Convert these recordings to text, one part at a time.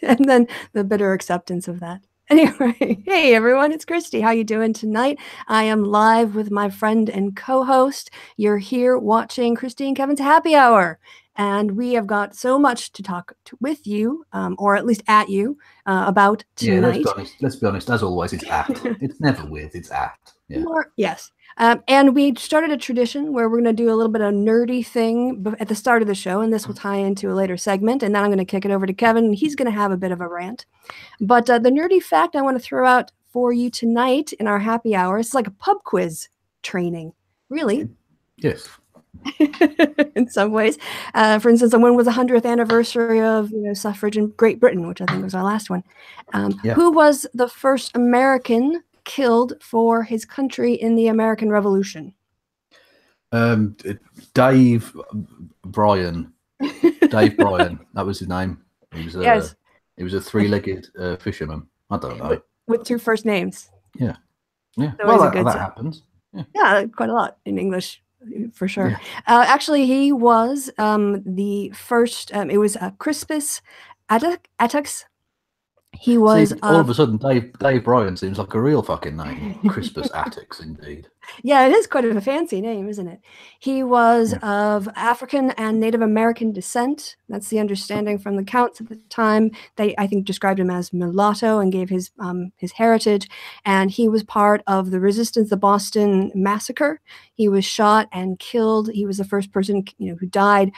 And then the bitter acceptance of that. Anyway, hey everyone, it's Kristi. How you doing tonight? I am live with my friend and co-host. You're here watching Kristi and Kevin's Happy Hour. And we have got so much to talk with you, or at least at you, about tonight. Yeah, let's be honest. As always, it's at. It's never with. It's at. Yeah. Yes. And we started a tradition where we're going to do a little bit of nerdy thing at the start of the show, and this will tie into a later segment. And then I'm going to kick it over to Kevin, and he's going to have a bit of a rant. But the nerdy fact I want to throw out for you tonight in our happy hour is like a pub quiz training. Really? Yes. In some ways. For instance, when was the 100th anniversary of suffrage in Great Britain, which I think was our last one. Who was the first American killed for his country in the American Revolution? Dave Bryan. Dave Bryan. That was his name. He was yes. He was a three-legged fisherman. I don't know. With two first names. Yeah. Yeah. So well, that happens. Yeah, quite a lot in English, for sure. Yeah. Actually, he was the first. It was Crispus Attucks. He was. See, all of a sudden, Dave Bryan seems like a real fucking name. Crispus Attucks, indeed. Yeah, it is quite a fancy name, isn't it? He was of African and Native American descent. That's the understanding from the counts at the time. They, I think, described him as mulatto and gave his heritage. And he was part of the resistance, the Boston Massacre. He was shot and killed. He was the first person, who died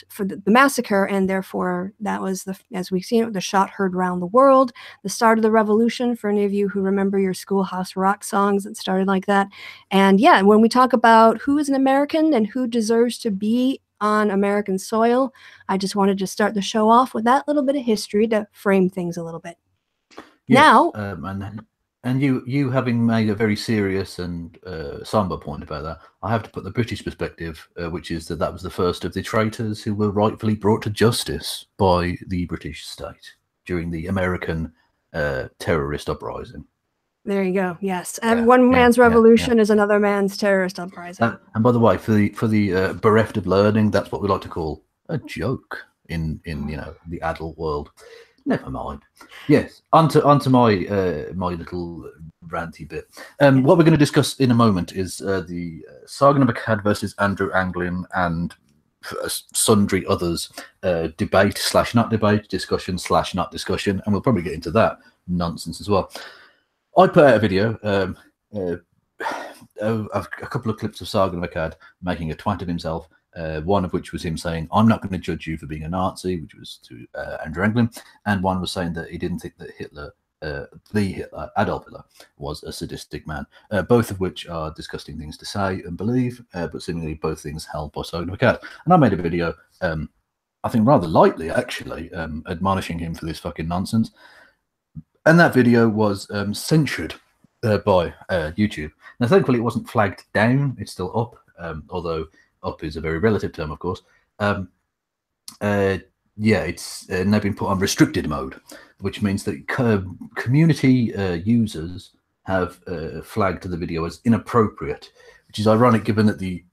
for the massacre, and therefore that was as we've seen, the shot heard around the world. The start of the revolution. For any of you who remember your schoolhouse rock songs, it started like that. And yeah, when we talk about who is an American and who deserves to be on American soil, I just wanted to start the show off with that little bit of history to frame things a little bit. Yes, now, and you having made a very serious and somber point about that, I have to put the British perspective, which is that was the first of the traitors who were rightfully brought to justice by the British state during the American terrorist uprising. There you go. Yes, and one man's revolution is another man's terrorist uprising. And by the way, for the bereft of learning, that's what we like to call a joke in the adult world. Never mind. Yes, onto my my little ranty bit. What we're going to discuss in a moment is the Sargon versus Andrew Anglin and sundry others debate / not debate, discussion / not discussion, and we'll probably get into that nonsense as well. I put out a video of a couple of clips of Sargon making a twat of himself, one of which was him saying, "I'm not going to judge you for being a Nazi," which was to Andrew Anglin, and one was saying that he didn't think that Adolf Hitler, was a sadistic man, both of which are disgusting things to say and believe, but seemingly both things held by Sargon. And I made a video, I think rather lightly actually, admonishing him for this fucking nonsense. And that video was censured by YouTube. Now, thankfully, it wasn't flagged down. It's still up, although up is a very relative term, of course. It's now been put on restricted mode, which means that community users have flagged the video as inappropriate, which is ironic given that the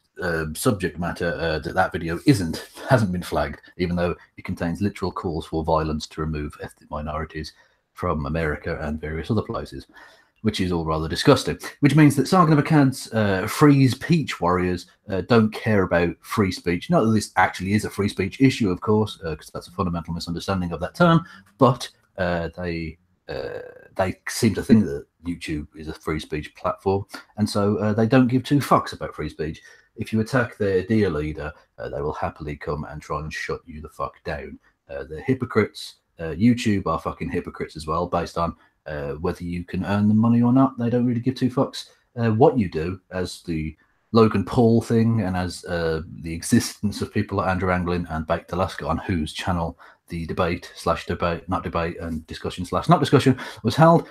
subject matter that video hasn't been flagged, even though it contains literal calls for violence to remove ethnic minorities from America and various other places, which is all rather disgusting. Which means that Sargon of Akkad's free speech warriors don't care about free speech. Not that this actually is a free speech issue, of course, because that's a fundamental misunderstanding of that term, but they seem to think that YouTube is a free speech platform, and so they don't give two fucks about free speech. If you attack their dear leader, they will happily come and try and shut you the fuck down. They're hypocrites. YouTube are fucking hypocrites as well, based on whether you can earn the money or not. They don't really give two fucks what you do, as the Logan Paul thing, and as the existence of people like Andrew Anglin and Baked Alaska, on whose channel the debate and discussion / not discussion was held.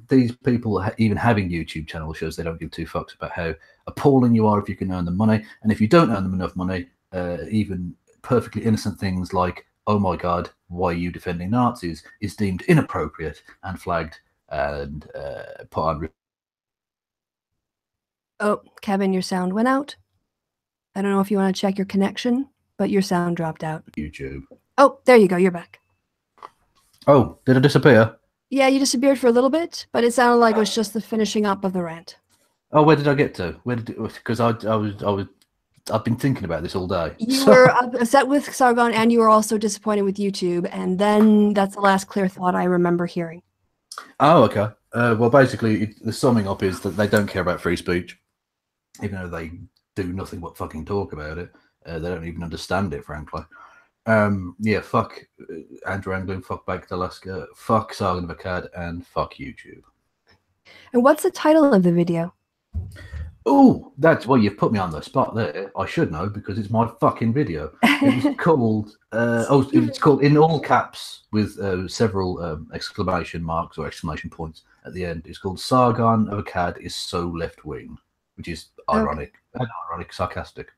These people even having YouTube channels shows they don't give two fucks about how appalling you are if you can earn the money, and if you don't earn them enough money, even perfectly innocent things like, "Oh my God, why are you defending Nazis?" is deemed inappropriate and flagged and put on. Oh, Kevin, your sound went out. I don't know if you want to check your connection, but your sound dropped out. YouTube. Oh, there you go. You're back. Oh, did I disappear? Yeah, you disappeared for a little bit, but it sounded like it was just the finishing up of the rant. Oh, where did I get to? Where did because I've been thinking about this all day. You So, were upset with Sargon, and you were also disappointed with YouTube, and then that's the last clear thought I remember hearing. oh, okay. Well, basically, the summing up is that they don't care about free speech, even though they do nothing but fucking talk about it. They don't even understand it, frankly. Yeah, fuck Andrew Anglin, fuck Back to Alaska, fuck Sargon of Akkad, and fuck YouTube. And what's the title of the video? Oh, that's well, you've put me on the spot there. I should know because it's my fucking video. It was called it's called in all caps with several exclamation marks or exclamation points at the end. It's called Sargon of Akkad is so left wing, which is ironic, sarcastic.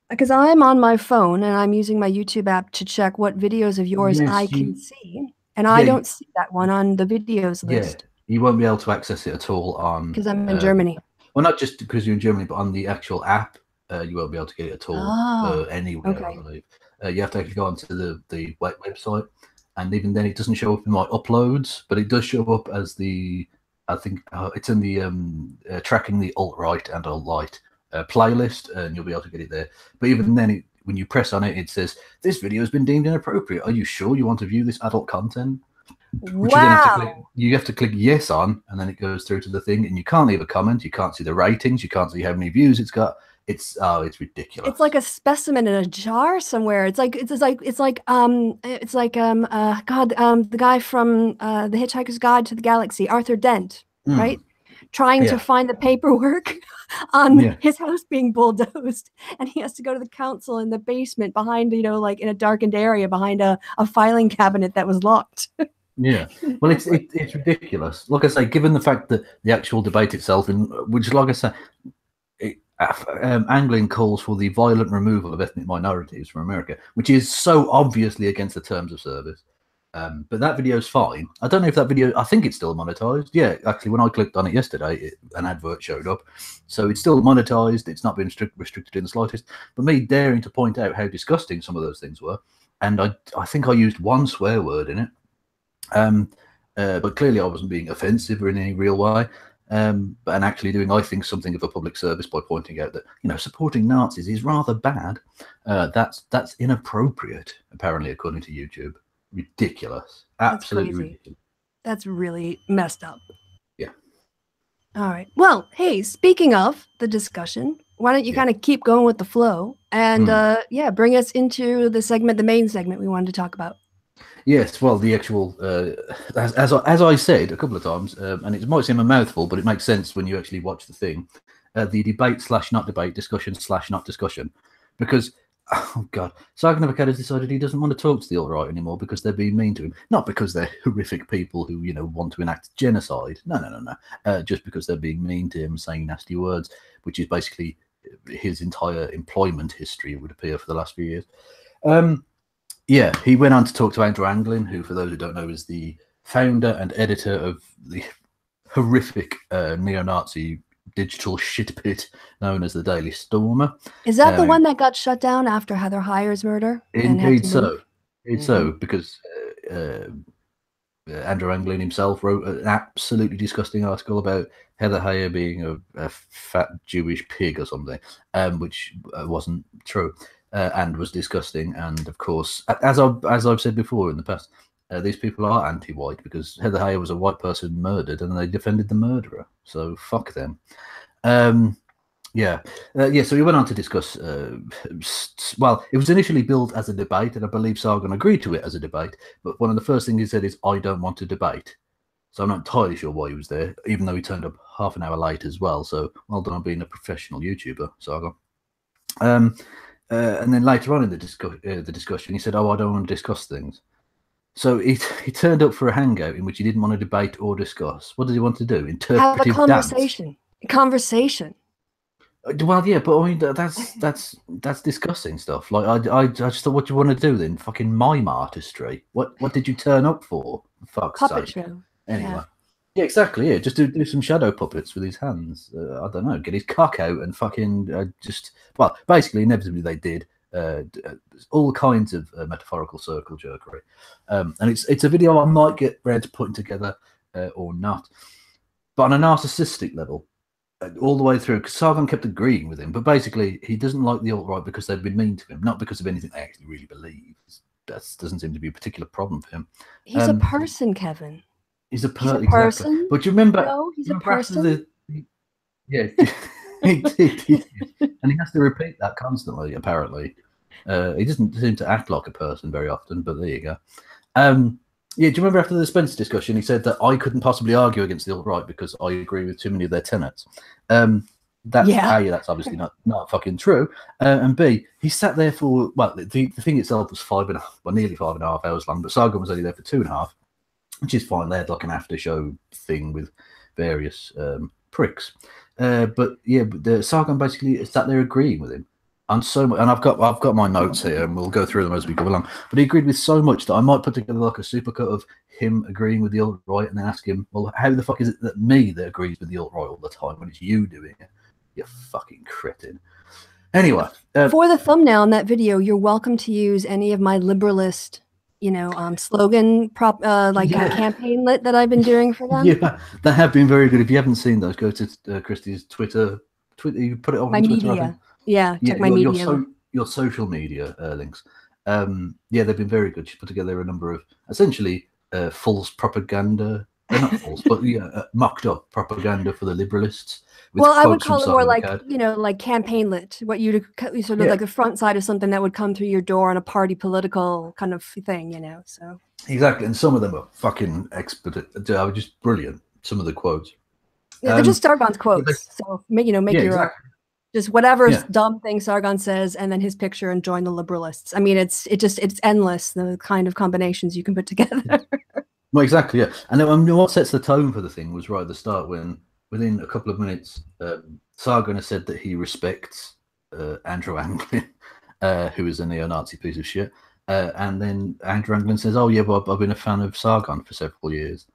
Because I'm on my phone and I'm using my YouTube app to check what videos of yours Yes, I can see, and I don't see that one on the videos list. Yeah, you won't be able to access it at all on because I'm in Germany. Well, not just because you're in Germany, but on the actual app, you won't be able to get it at all anywhere. Okay. I believe you have to actually go onto the website, and even then, it doesn't show up in my uploads, but it does show up as the I think it's in the tracking the alt right and alt light playlist, and you'll be able to get it there. But even then, when you press on it, it says this video has been deemed inappropriate. Are you sure you want to view this adult content? Which you have to click yes on, and then it goes through to the thing, and you can't leave a comment, you can't see the ratings, you can't see how many views it's got. It's ridiculous. It's like a specimen in a jar somewhere. The guy from The Hitchhiker's Guide to the Galaxy, Arthur Dent, right? Trying to find the paperwork on his house being bulldozed, and he has to go to the council in the basement behind, like in a darkened area behind a filing cabinet that was locked. Yeah, well, it's ridiculous. Like I say, given the fact that the actual debate itself, which, like I say, Anglin calls for the violent removal of ethnic minorities from America, which is so obviously against the terms of service. But that video is fine. I don't know if that video, I think it's still monetized. Yeah, actually, when I clicked on it yesterday, an advert showed up. So it's still monetized. It's not been restricted in the slightest. But me daring to point out how disgusting some of those things were, and I think I used one swear word in it. But clearly I wasn't being offensive or in any real way. And actually doing, I think, something of a public service by pointing out that, supporting Nazis is rather bad. That's inappropriate, apparently, according to YouTube. Ridiculous. Absolutely ridiculous. That's really messed up. Yeah. All right. Well, hey, speaking of the discussion, why don't you kind of keep going with the flow and bring us into the main segment we wanted to talk about. Yes, well, the actual, as I said a couple of times, and it might seem a mouthful, but it makes sense when you actually watch the thing, the debate/not debate, discussion/not discussion, because, oh God, Sargon of Akkad has decided he doesn't want to talk to the alt-right anymore because they're being mean to him. Not because they're horrific people who, want to enact genocide. No. Just because they're being mean to him, saying nasty words, which is basically his entire employment history, it would appear, for the last few years. Yeah, he went on to talk to Andrew Anglin, who, for those who don't know, is the founder and editor of the horrific neo-Nazi digital shitpit known as the Daily Stormer. Is that the one that got shut down after Heather Heyer's murder? Indeed so. So, because Andrew Anglin himself wrote an absolutely disgusting article about Heather Heyer being a fat Jewish pig or something, which wasn't true. And was disgusting, and of course, as I've said before in the past, these people are anti-white because Heather Heyer was a white person murdered, and they defended the murderer. So fuck them. So he went on to discuss. Well, it was initially billed as a debate, and I believe Sargon agreed to it as a debate. But one of the first things he said is, "I don't want to debate." So I'm not entirely sure why he was there, even though he turned up half an hour late as well. So well done on being a professional YouTuber, Sargon. And then later on in the discussion, he said, "Oh, I don't want to discuss things." So he turned up for a hangout in which he didn't want to debate or discuss. What did he want to do? Interpretive have a conversation. Dance? Conversation. Well, yeah, but I mean that's disgusting stuff. Like I just thought, what do you want to do then? Fucking mime artistry. What did you turn up for? Fuck's puppet sake. show. Anyway. Yeah, exactly. Yeah, just do some shadow puppets with his hands. I don't know, get his cock out and fucking basically, inevitably they did. all kinds of metaphorical circle jerkery. And it's a video I might get around to putting together or not. But on a narcissistic level, all the way through, because Sargon kept agreeing with him, but basically he doesn't like the alt-right because they've been mean to him, not because of anything they actually really believe. That doesn't seem to be a particular problem for him. He's a person, Kevin. He's a person. Exactly. But you remember? No, he's a person. Yeah, he did. And he has to repeat that constantly, apparently. He doesn't seem to act like a person very often, but there you go. Yeah, do you remember after the Spencer discussion, he said that I couldn't possibly argue against the alt-right because I agree with too many of their tenets. That's A, that's obviously not fucking true. And B, he sat there for, well, the thing itself was nearly 5.5 hours long, but Sargon was only there for 2.5, which is fine. They had like an after show thing with various pricks. But yeah, Sargon basically sat there agreeing with him on so much, and I've got my notes here, and we'll go through them as we go along. But he agreed with so much that I might put together like a supercut of him agreeing with the alt-right, and then ask him, well, how the fuck is it that me that agrees with the alt-right all the time when it's you doing it? You fucking cretin. Anyway, for the thumbnail in that video, you're welcome to use any of my liberalist, slogan campaign lit that I've been doing for them. Yeah, they have been very good. If you haven't seen those, go to Kristi's Twitter. You put it on Twitter. Media. Yeah, check my media. Your social media links. Yeah, they've been very good. She put together a number of essentially false propaganda. They're not false, but mocked up propaganda for the liberalists. Well, I would call it more like, like campaign lit, what you'd sort of like the front side of something that would come through your door on a party political kind of thing, so. Exactly. And some of them are fucking expert. They were just brilliant. Some of the quotes. Yeah, they're just Sargon's quotes. So, make your own. Just whatever dumb thing Sargon says, and then his picture, and join the liberalists. I mean, it's endless, the kind of combinations you can put together. Well, exactly, yeah. And then, what sets the tone for the thing was right at the start when, within a couple of minutes, Sargon has said that he respects Andrew Anglin, who is a neo-Nazi piece of shit. And then Andrew Anglin says, oh, yeah, well, I've been a fan of Sargon for several years.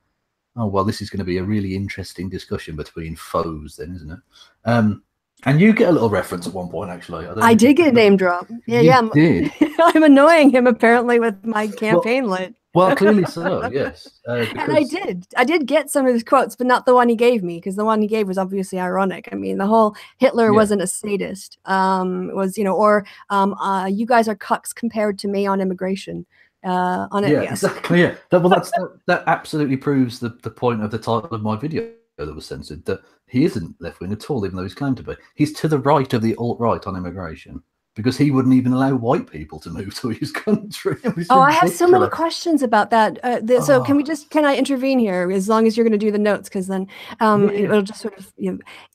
Oh, well, this is going to be a really interesting discussion between foes then, isn't it? And you get a little reference at one point, actually. I did get a name drop. Yeah. Did. I'm annoying him, apparently, with my campaign lit. Well, clearly so, yes. And I did get some of his quotes, but not the one he gave me, because the one he gave was obviously ironic. I mean, the whole Hitler wasn't a sadist, you guys are cucks compared to me on immigration. Exactly. Yeah, that absolutely proves the point of the title of my video that was censored, that he isn't left-wing at all, even though he's claimed to be. He's to the right of the alt-right on immigration, because he wouldn't even allow white people to move to his country. I have so many questions about that. So can I intervene here, as long as you're going to do the notes, because then it'll just sort of,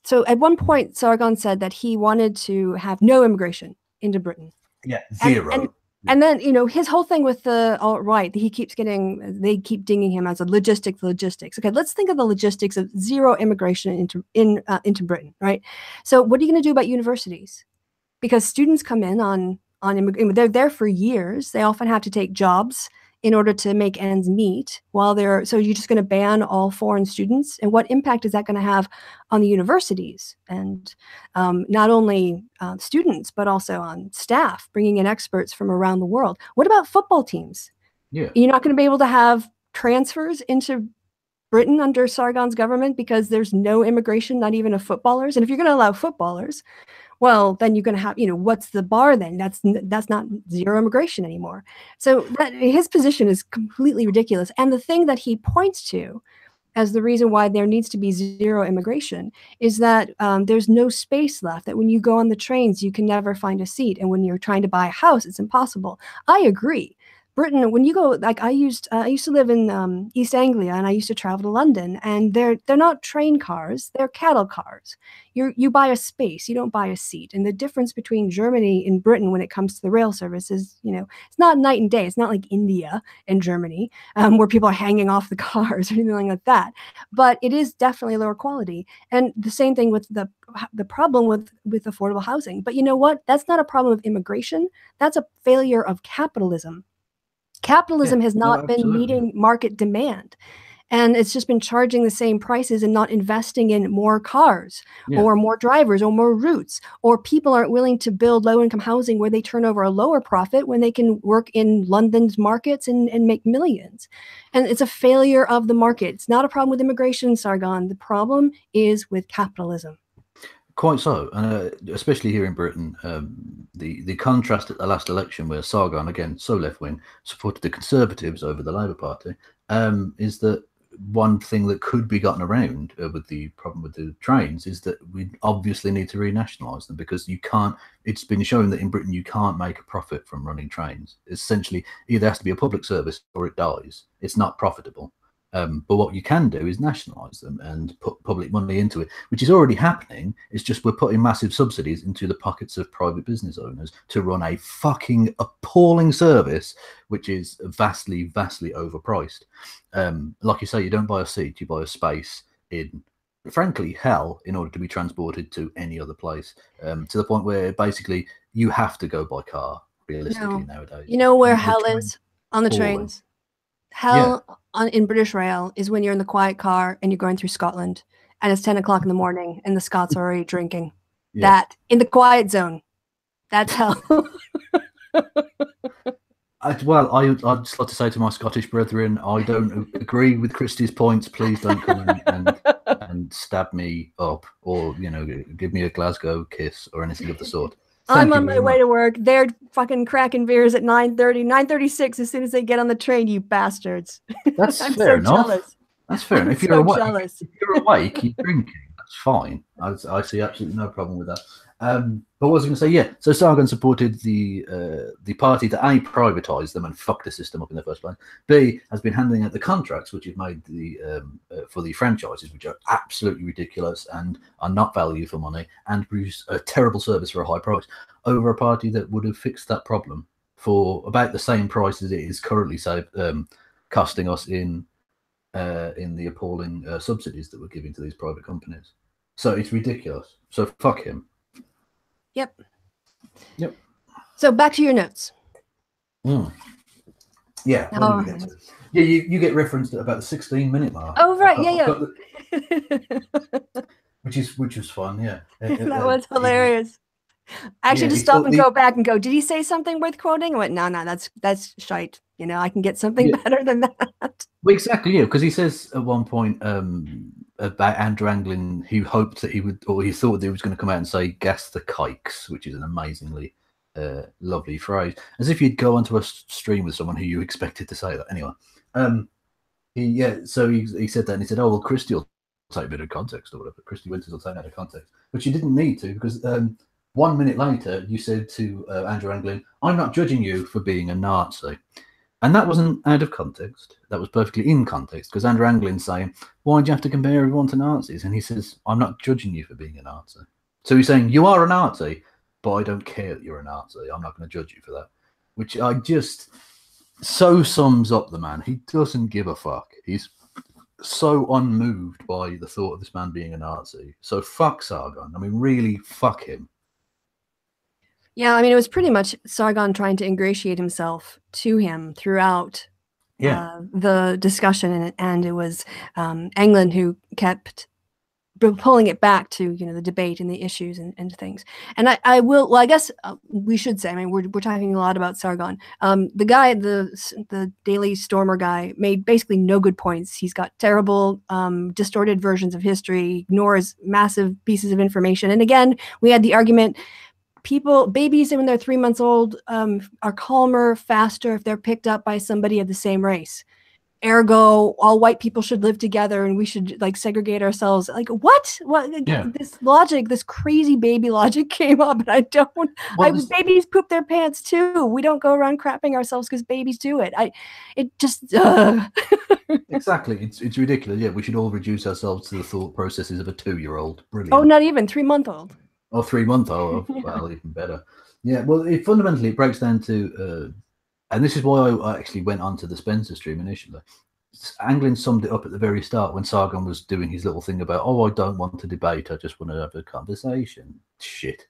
So at one point, Sargon said that he wanted to have no immigration into Britain. Yeah, zero. And then, his whole thing with the alt-right, they keep dinging him as a logistics. Okay, let's think of the logistics of zero immigration into Britain, right? So what are you going to do about universities? Because students come in on they're there for years. They often have to take jobs in order to make ends meet so you're just going to ban all foreign students? And what impact is that going to have on the universities? And not only students, but also on staff, bringing in experts from around the world. What about football teams? Yeah. You're not going to be able to have transfers into Britain under Sargon's government because there's no immigration, not even of footballers. And if you're going to allow footballers, well, then you're going to have, what's the bar then? That's not zero immigration anymore. So his position is completely ridiculous. And the thing that he points to as the reason why there needs to be zero immigration is that there's no space left, that when you go on the trains, you can never find a seat. And when you're trying to buy a house, it's impossible. I agree. Britain, when you go, like I used to live in East Anglia, and I used to travel to London, and they're not train cars, they're cattle cars. You buy a space, you don't buy a seat. And the difference between Germany and Britain when it comes to the rail service is, it's not night and day. It's not like India and Germany, where people are hanging off the cars or anything like that. But it is definitely lower quality. And the same thing with the problem with affordable housing. But you know what? That's not a problem of immigration. That's a failure of capitalism. Capitalism has not been meeting market demand. And it's just been charging the same prices and not investing in more cars Yeah. or more drivers or more routes, or people aren't willing to build low-income housing where they turn over a lower profit when they can work in London's markets and make millions. And it's a failure of the market. It's not a problem with immigration, Sargon. The problem is with capitalism. Quite so, and especially here in Britain, the contrast at the last election, where Sargon, again so left wing, supported the Conservatives over the Labour Party, is that one thing that could be gotten around with the problem with the trains is that we obviously need to renationalise them, because you can't. It's been shown that in Britain you can't make a profit from running trains. Essentially, either has to be a public service or it dies. It's not profitable. But what you can do is nationalise them and put public money into it, which is already happening. It's just we're putting massive subsidies into the pockets of private business owners to run a fucking appalling service, which is vastly, vastly overpriced. Like you say, you don't buy a seat, you buy a space in, frankly, hell, in order to be transported to any other place, to the point where basically you have to go by car, realistically, nowadays. You know where hell is? On the trains. Hell in British Rail is when you're in the quiet car and you're going through Scotland and it's 10 o'clock in the morning and the Scots are already drinking. Yeah. That, in the quiet zone, that's hell. I'd just like to say to my Scottish brethren, I don't agree with Kristi's points. Please don't come in and stab me up, or, you know, give me a Glasgow kiss or anything of the sort. I'm on my way to work. They're fucking cracking beers at 9:30, 9:36 as soon as they get on the train, you bastards. That's I'm fair so enough. Jealous. That's fair enough. If you're awake, you're drinking. That's fine. I see absolutely no problem with that. But what was I going to say? Yeah, so Sargon supported the party that A, privatised them and fucked the system up in the first place. B, has been handing out the contracts which have made the for the franchises, which are absolutely ridiculous and are not value for money and produce a terrible service for a high price, over a party that would have fixed that problem for about the same price as it is currently costing us in the appalling subsidies that we're giving to these private companies. So it's ridiculous. So fuck him. Yep. So back to your notes. Yeah. Oh. Yeah, you get referenced at about the 16-minute mark. Oh right, Which was fun. Yeah. That was hilarious. I actually just stop and go back and go, did he say something worth quoting? I went, no, that's shite. You know, I can get something better than that. Well, exactly, yeah, because he says at one point about Andrew Anglin, who hoped that he would, or he thought that he was going to come out and say, gas the kikes, which is an amazingly lovely phrase. As if you'd go onto a stream with someone who you expected to say that. Anyway, so he said that, and he said, oh, well, Kristi will take a bit of context or whatever. Kristi Winters will take out of context. But you didn't need to, because 1 minute later, you said to Andrew Anglin, I'm not judging you for being a Nazi. And that wasn't out of context. That was perfectly in context, because Andrew Anglin's saying, why do you have to compare everyone to Nazis? And he says, I'm not judging you for being a Nazi. So he's saying, you are a Nazi, but I don't care that you're a Nazi. I'm not going to judge you for that. Which I just so sums up the man. He doesn't give a fuck. He's so unmoved by the thought of this man being a Nazi. So fuck Sargon. I mean, really, fuck him. Yeah, I mean, it was pretty much Sargon trying to ingratiate himself to him throughout the discussion, and it was Anglin who kept pulling it back to, you know, the debate and the issues and things. And I will, well, I guess we should say, I mean, we're talking a lot about Sargon. The guy, the Daily Stormer guy, made basically no good points. He's got terrible, distorted versions of history, ignores massive pieces of information. And again, we had the argument, babies when they're 3 months old are calmer, faster if they're picked up by somebody of the same race. Ergo, all white people should live together and we should like segregate ourselves. Like what? This logic, this crazy baby logic came up, and I don't. Babies poop their pants too. We don't go around crapping ourselves because babies do it. It just. Exactly, it's ridiculous. Yeah, we should all reduce ourselves to the thought processes of a 2-year-old. Brilliant. Oh, not even 3-month-old. Or 3-month-old, well, even better. Yeah, well, fundamentally it breaks down to, and this is why I actually went onto the Spencer stream initially. Anglin summed it up at the very start when Sargon was doing his little thing about, oh, I don't want to debate, I just want to have a conversation. Shit.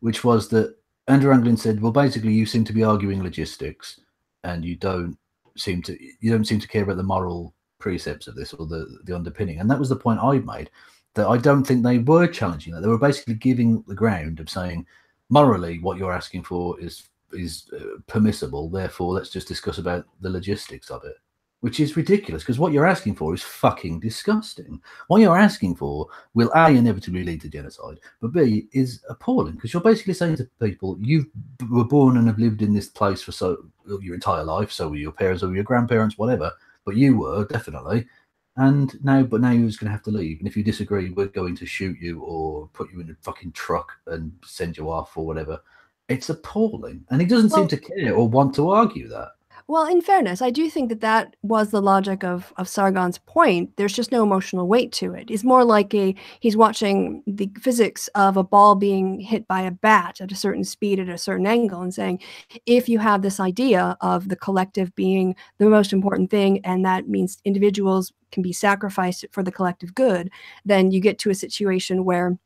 Which was that Andrew Anglin said, well, basically, you seem to be arguing logistics, and you don't seem to care about the moral precepts of this, or the underpinning. And that was the point I made, that I don't think they were challenging that. They were basically giving the ground of saying, morally, what you're asking for is permissible. Therefore, let's just discuss about the logistics of it, which is ridiculous, because what you're asking for is fucking disgusting. What you're asking for will A, inevitably lead to genocide, but B, is appalling, because you're basically saying to people, you were born and have lived in this place for your entire life, so were your parents or your grandparents, whatever, but you were, definitely, and now you're just going to have to leave, and if you disagree, we're going to shoot you or put you in a fucking truck and send you off or whatever. It's appalling, and he doesn't seem to care or want to argue that. Well, in fairness, I do think that was the logic of Sargon's point. There's just no emotional weight to it. It's more like he's watching the physics of a ball being hit by a bat at a certain speed at a certain angle and saying, if you have this idea of the collective being the most important thing, and that means individuals can be sacrificed for the collective good, then you get to a situation where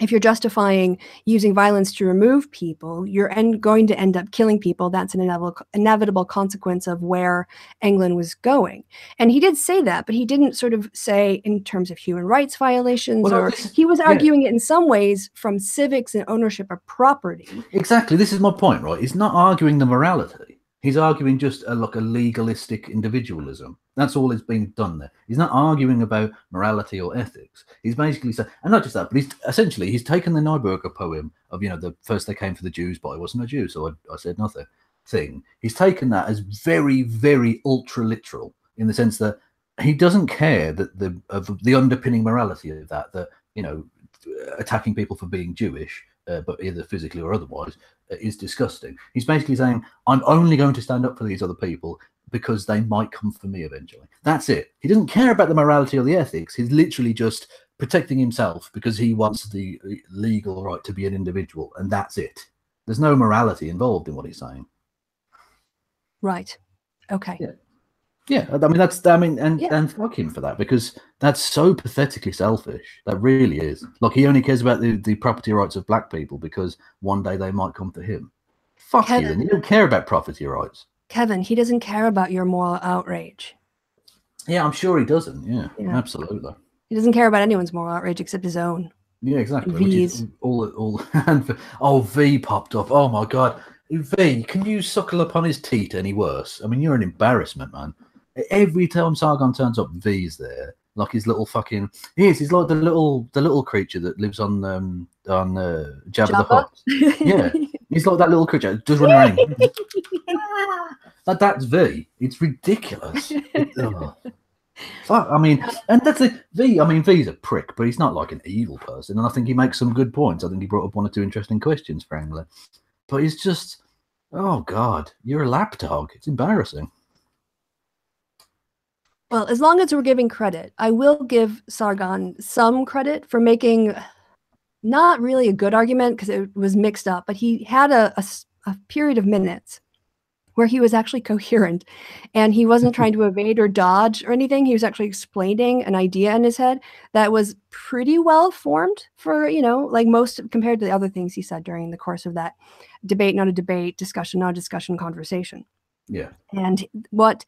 if you're justifying using violence to remove people, you're going to end up killing people. That's an inevitable consequence of where Anglin was going. And he did say that, but he didn't sort of say in terms of human rights violations, he was arguing it in some ways from civics and ownership of property. Exactly. This is my point, right? He's not arguing the morality. He's arguing just like a legalistic individualism. That's all that's being done there. He's not arguing about morality or ethics. He's basically saying, and not just that, but he's taken the Neuberger poem of, the first they came for the Jews, but I wasn't a Jew, so I said nothing thing. He's taken that as very, very ultra literal, in the sense that he doesn't care that the underpinning morality of that attacking people for being Jewish, but either physically or otherwise, is disgusting. He's basically saying, I'm only going to stand up for these other people because they might come for me eventually. That's it. He doesn't care about the morality or the ethics. He's literally just protecting himself because he wants the legal right to be an individual, and that's it. There's no morality involved in what he's saying. Right. Okay. Yeah. And fuck him for that, because that's so pathetically selfish. That really is. Like, he only cares about the property rights of black people because one day they might come for him. Fuck you, and you don't care about property rights. Kevin, he doesn't care about your moral outrage. Yeah, I'm sure he doesn't. Yeah. Absolutely. He doesn't care about anyone's moral outrage except his own. Yeah, exactly. Which is all. Oh, V popped up. Oh my God, V, can you suckle upon his teat any worse? I mean, you're an embarrassment, man. Every time Sargon turns up, V's there, like his little fucking. He's like the little creature that lives on Jabba the Hutt. Yeah, he's like that little creature just running around. That's V. It's ridiculous. Fuck, I mean, and that's the V. I mean, V's a prick, but he's not like an evil person, and I think he makes some good points. I think he brought up one or two interesting questions for Anglin, but he's just, oh God, you're a lapdog. It's embarrassing. Well, as long as we're giving credit, I will give Sargon some credit for making not really a good argument because it was mixed up, but he had a period of minutes where he was actually coherent and he wasn't trying to evade or dodge or anything. He was actually explaining an idea in his head that was pretty well formed for, like most compared to the other things he said during the course of that debate, not a debate, discussion, not a discussion, conversation. Yeah. And what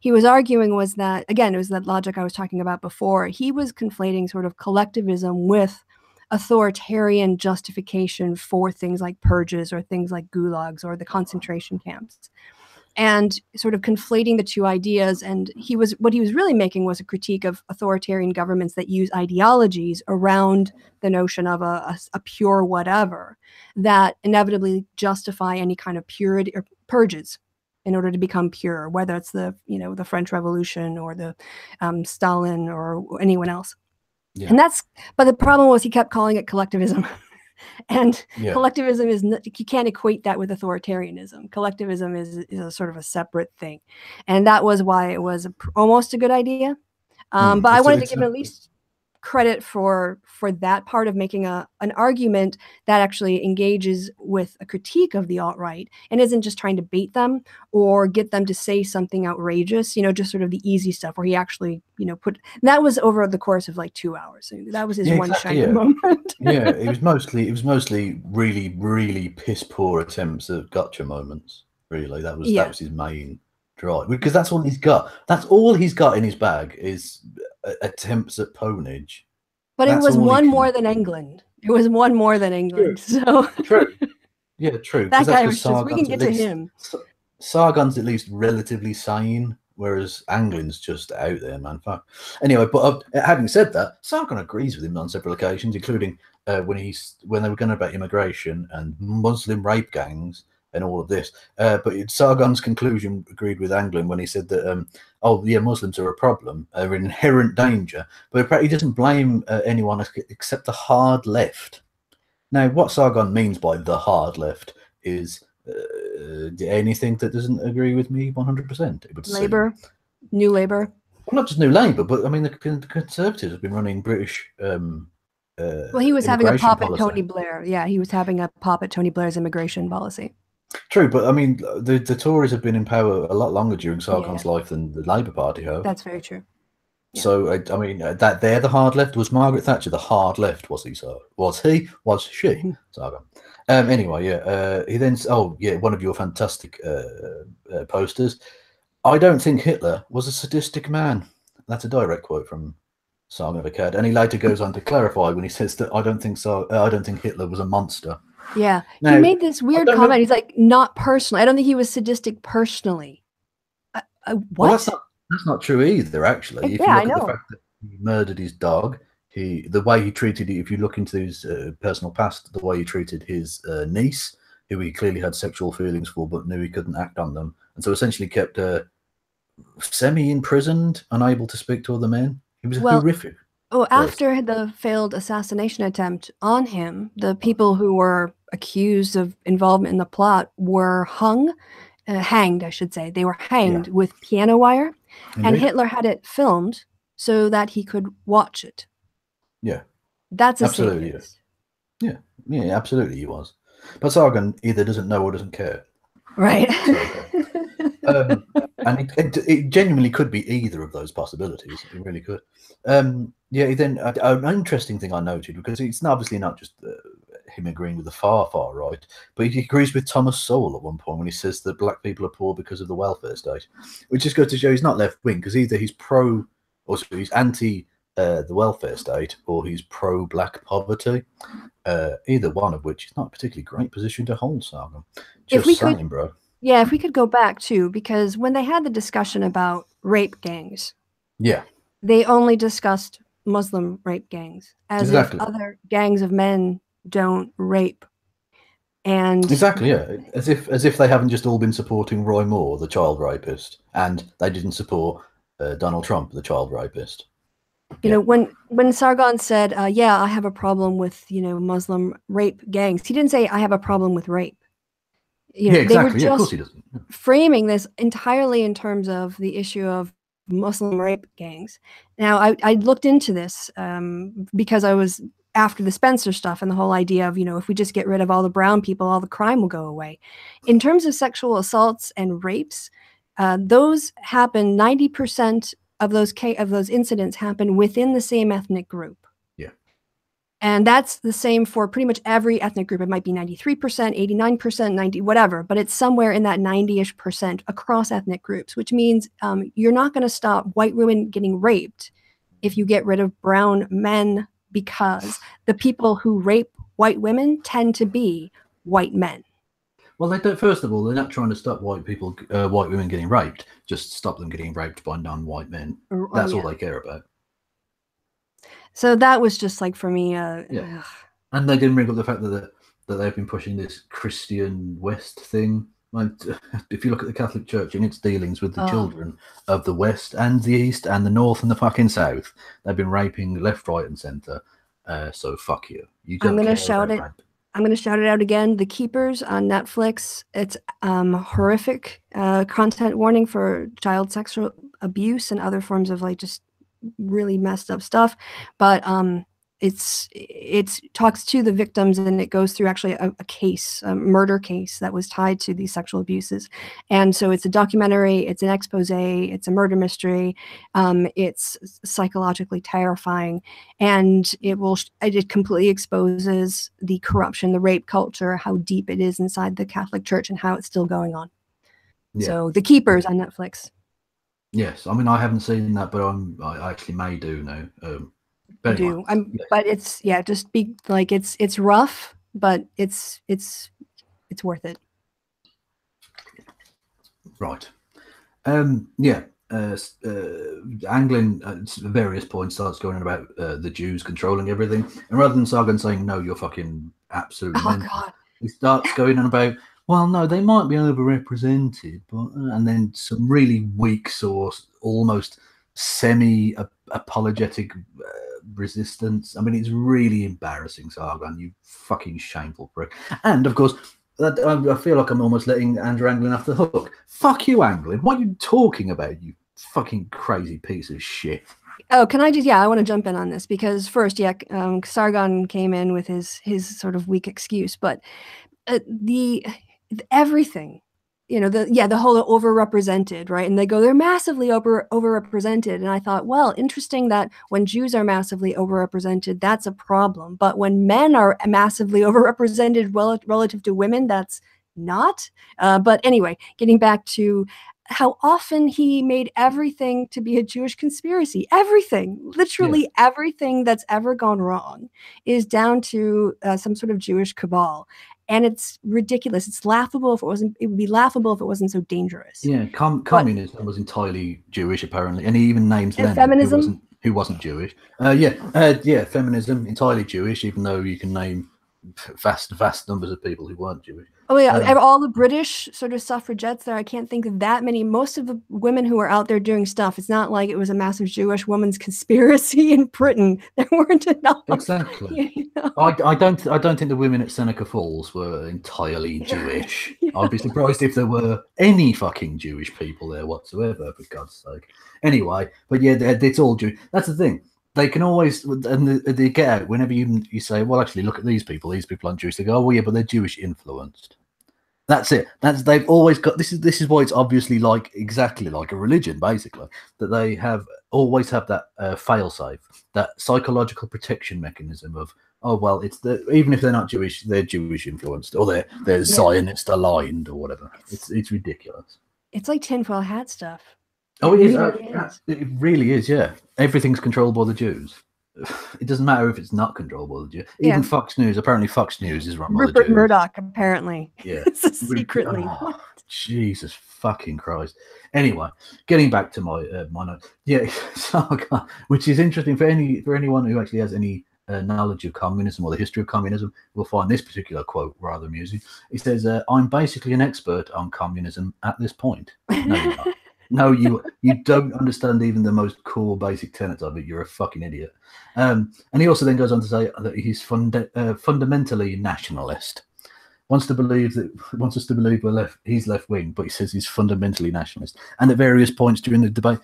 he was arguing was that, again, it was that logic I was talking about before. He was conflating sort of collectivism with authoritarian justification for things like purges or things like gulags or the concentration camps, and sort of conflating the two ideas. And what he was really making was a critique of authoritarian governments that use ideologies around the notion of a pure whatever that inevitably justify any kind of purity or purges in order to become pure, whether it's the French Revolution or the Stalin or anyone else. Yeah. And but the problem was he kept calling it collectivism. And collectivism is, you can't equate that with authoritarianism. Collectivism is a sort of a separate thing. And that was why it was almost a good idea. But I wanted to give him at least credit for that part of making an argument that actually engages with a critique of the alt-right and isn't just trying to bait them or get them to say something outrageous, just sort of the easy stuff where he actually, that was over the course of like 2 hours. That was his shining moment. Yeah, it was mostly really, really piss poor attempts at gotcha moments. Really, that was his main right? Because that's all he's got. That's all he's got in his bag is attempts at ponage. But it That's was all he one can. more than England. It was one more than England. True. So True. Yeah, true. Because that that's guy because was just, we can Sargon's at get to least him. Sargon's at least relatively sane, whereas Anglin's just out there, man. Fuck. Anyway, but having said that, Sargon agrees with him on several occasions, including when they were going about immigration and Muslim rape gangs and all of this. But Sargon's conclusion agreed with Anglin when he said that, oh yeah, Muslims are a problem, are in inherent danger, but he doesn't blame anyone except the hard left. Now, what Sargon means by the hard left is anything that doesn't agree with me 100%. It would seem. Labour, New Labour. Well, not just New Labour, but I mean the Conservatives have been running British. Well, he was having a immigration pop at policy. Tony Blair. Yeah, he was having a pop at Tony Blair's immigration policy. True, but I mean the Tories have been in power a lot longer during Sargon's life than the Labour Party have. That's very true. Yeah. So I mean that they're the hard left. Was Margaret Thatcher the hard left? Was he? So was he? Was she? Sargon. Anyway, yeah. He then, oh yeah, one of your fantastic posters. I don't think Hitler was a sadistic man. That's a direct quote from Sargon of Akkad, and he later goes on to clarify when he says that I don't think Hitler was a monster. Yeah, now, he made this weird comment. He's like, not personally. I don't think he was sadistic personally. What? Well, that's not true either. Actually, if you look at the fact that he murdered his dog, the way he treated it. If you look into his personal past, the way he treated his niece, who he clearly had sexual feelings for, but knew he couldn't act on them, and so essentially kept semi-imprisoned, unable to speak to other men. He was horrific. Oh, after the failed assassination attempt on him, the people who were accused of involvement in the plot were hanged, I should say. They were hanged with piano wire, and Hitler had it filmed so that he could watch it. Yeah, that's absolutely. Yeah, absolutely, he was. But Sargon either doesn't know or doesn't care. Right. And it genuinely could be either of those possibilities. It really could. Yeah. Then an interesting thing I noted, because it's obviously not just him agreeing with the far right, but he agrees with Thomas Sowell at one point when he says that black people are poor because of the welfare state, which just goes to show he's not left wing, because either he's pro or he's anti the welfare state, or he's pro black poverty. Either one of which is not a particularly great position to hold, Sargon. Just saying, bro. Yeah, if we could go back too, because when they had the discussion about rape gangs, they only discussed Muslim rape gangs, as if other gangs of men don't rape. And exactly, yeah, as if they haven't just all been supporting Roy Moore, the child rapist, and they didn't support Donald Trump, the child rapist. You know, when Sargon said, yeah, I have a problem with, Muslim rape gangs, he didn't say I have a problem with rape. Exactly. They were just of course he doesn't. framing this entirely in terms of the issue of Muslim rape gangs. Now, I looked into this because I was after the Spencer stuff and the whole idea of, if we just get rid of all the brown people, all the crime will go away. In terms of sexual assaults and rapes, those happen 90% of those incidents happen within the same ethnic group. And that's the same for pretty much every ethnic group. It might be 93%, 89%, 90, whatever, but it's somewhere in that 90-ish% across ethnic groups, which means you're not going to stop white women getting raped if you get rid of brown men, because the people who rape white women tend to be white men. Well, they don't. First of all, they're not trying to stop white women getting raped. Just stop them getting raped by non-white men. That's all they care about. So that was just like, for me, and they didn't bring up the fact that they've been pushing this Christian West thing. Like, if you look at the Catholic Church and its dealings with the children of the West and the East and the North and the fucking South, they've been raping left, right, and centre. So fuck you. I'm going to shout it. I'm going to shout it out again. The Keepers on Netflix. It's horrific content warning for child sexual abuse and other forms of just really messed up stuff, but it talks to the victims, and it goes through actually a case, a murder case that was tied to these sexual abuses. And so it's a documentary, it's an expose, it's a murder mystery, it's psychologically terrifying, and it completely exposes the corruption, the rape culture, how deep it is inside the Catholic Church, and how it's still going on. So The Keepers on Netflix. Yes, I mean I haven't seen that, but I actually may do now. But anyway, but it's just be like it's rough, but it's worth it. Right. Anglin at various points starts going on about the Jews controlling everything, and rather than Sargon saying no, you're fucking absolutely mental, God. he starts going on about, well, no, they might be overrepresented, but and then some really weak source, almost semi-apologetic resistance. I mean, it's really embarrassing, Sargon, you fucking shameful prick. And of course, I feel like I'm almost letting Andrew Anglin off the hook. Fuck you, Anglin. What are you talking about, you fucking crazy piece of shit? Oh, can I just, I want to jump in on this because first, Sargon came in with his sort of weak excuse, but everything, the whole overrepresented, right? And they go, they're massively overrepresented. And I thought, well, interesting that when Jews are massively overrepresented, that's a problem. But when men are massively overrepresented relative to women, that's not. But anyway, getting back to how often he made everything to be a Jewish conspiracy. Everything, literally everything that's ever gone wrong is down to some sort of Jewish cabal. And it's ridiculous. It's laughable if it wasn't. It would be laughable if it wasn't so dangerous. Yeah, communism was entirely Jewish, apparently, and he even names Lenin, feminism, who wasn't Jewish. Feminism entirely Jewish, even though you can name vast numbers of people who weren't Jewish. Oh yeah, all the British sort of suffragettes there. I can't think of that many. Most of the women who were out there doing stuff, it's not like it was a massive Jewish woman's conspiracy in Britain. There weren't enough. Exactly. I don't think the women at Seneca Falls were entirely Jewish. I'd be surprised if there were any fucking Jewish people there whatsoever, for God's sake. Anyway, but yeah, it's all Jewish. That's the thing. They can always, and they get out whenever you say, well, actually, look at these people aren't Jewish. They go, oh, well, yeah, but they're Jewish influenced. That's it. They've always got this is why it's obviously exactly like a religion, basically, that they always have that fail-safe, that psychological protection mechanism of, oh well, even if they're not Jewish, they're Jewish influenced or they're Zionist aligned or whatever. It's ridiculous. It's like tinfoil hat stuff. Oh, it is. It really is. Yeah, everything's controlled by the Jews. It doesn't matter if it's not controlled by the Jews. Even Fox News. Apparently, Fox News is run by the Jews. Rupert Murdoch, apparently. Yeah, secretly. Oh, Jesus fucking Christ. Anyway, getting back to my note. Yeah, Sargon, which is interesting for anyone who actually has any knowledge of communism or the history of communism, will find this particular quote rather amusing. He says, "I'm basically an expert on communism at this point." No, you're not. No, you don't understand even the most core basic tenets of it. You're a fucking idiot. And he also then goes on to say that he's fundamentally nationalist. Wants us to believe he's left wing, but he says he's fundamentally nationalist. And at various points during the debate,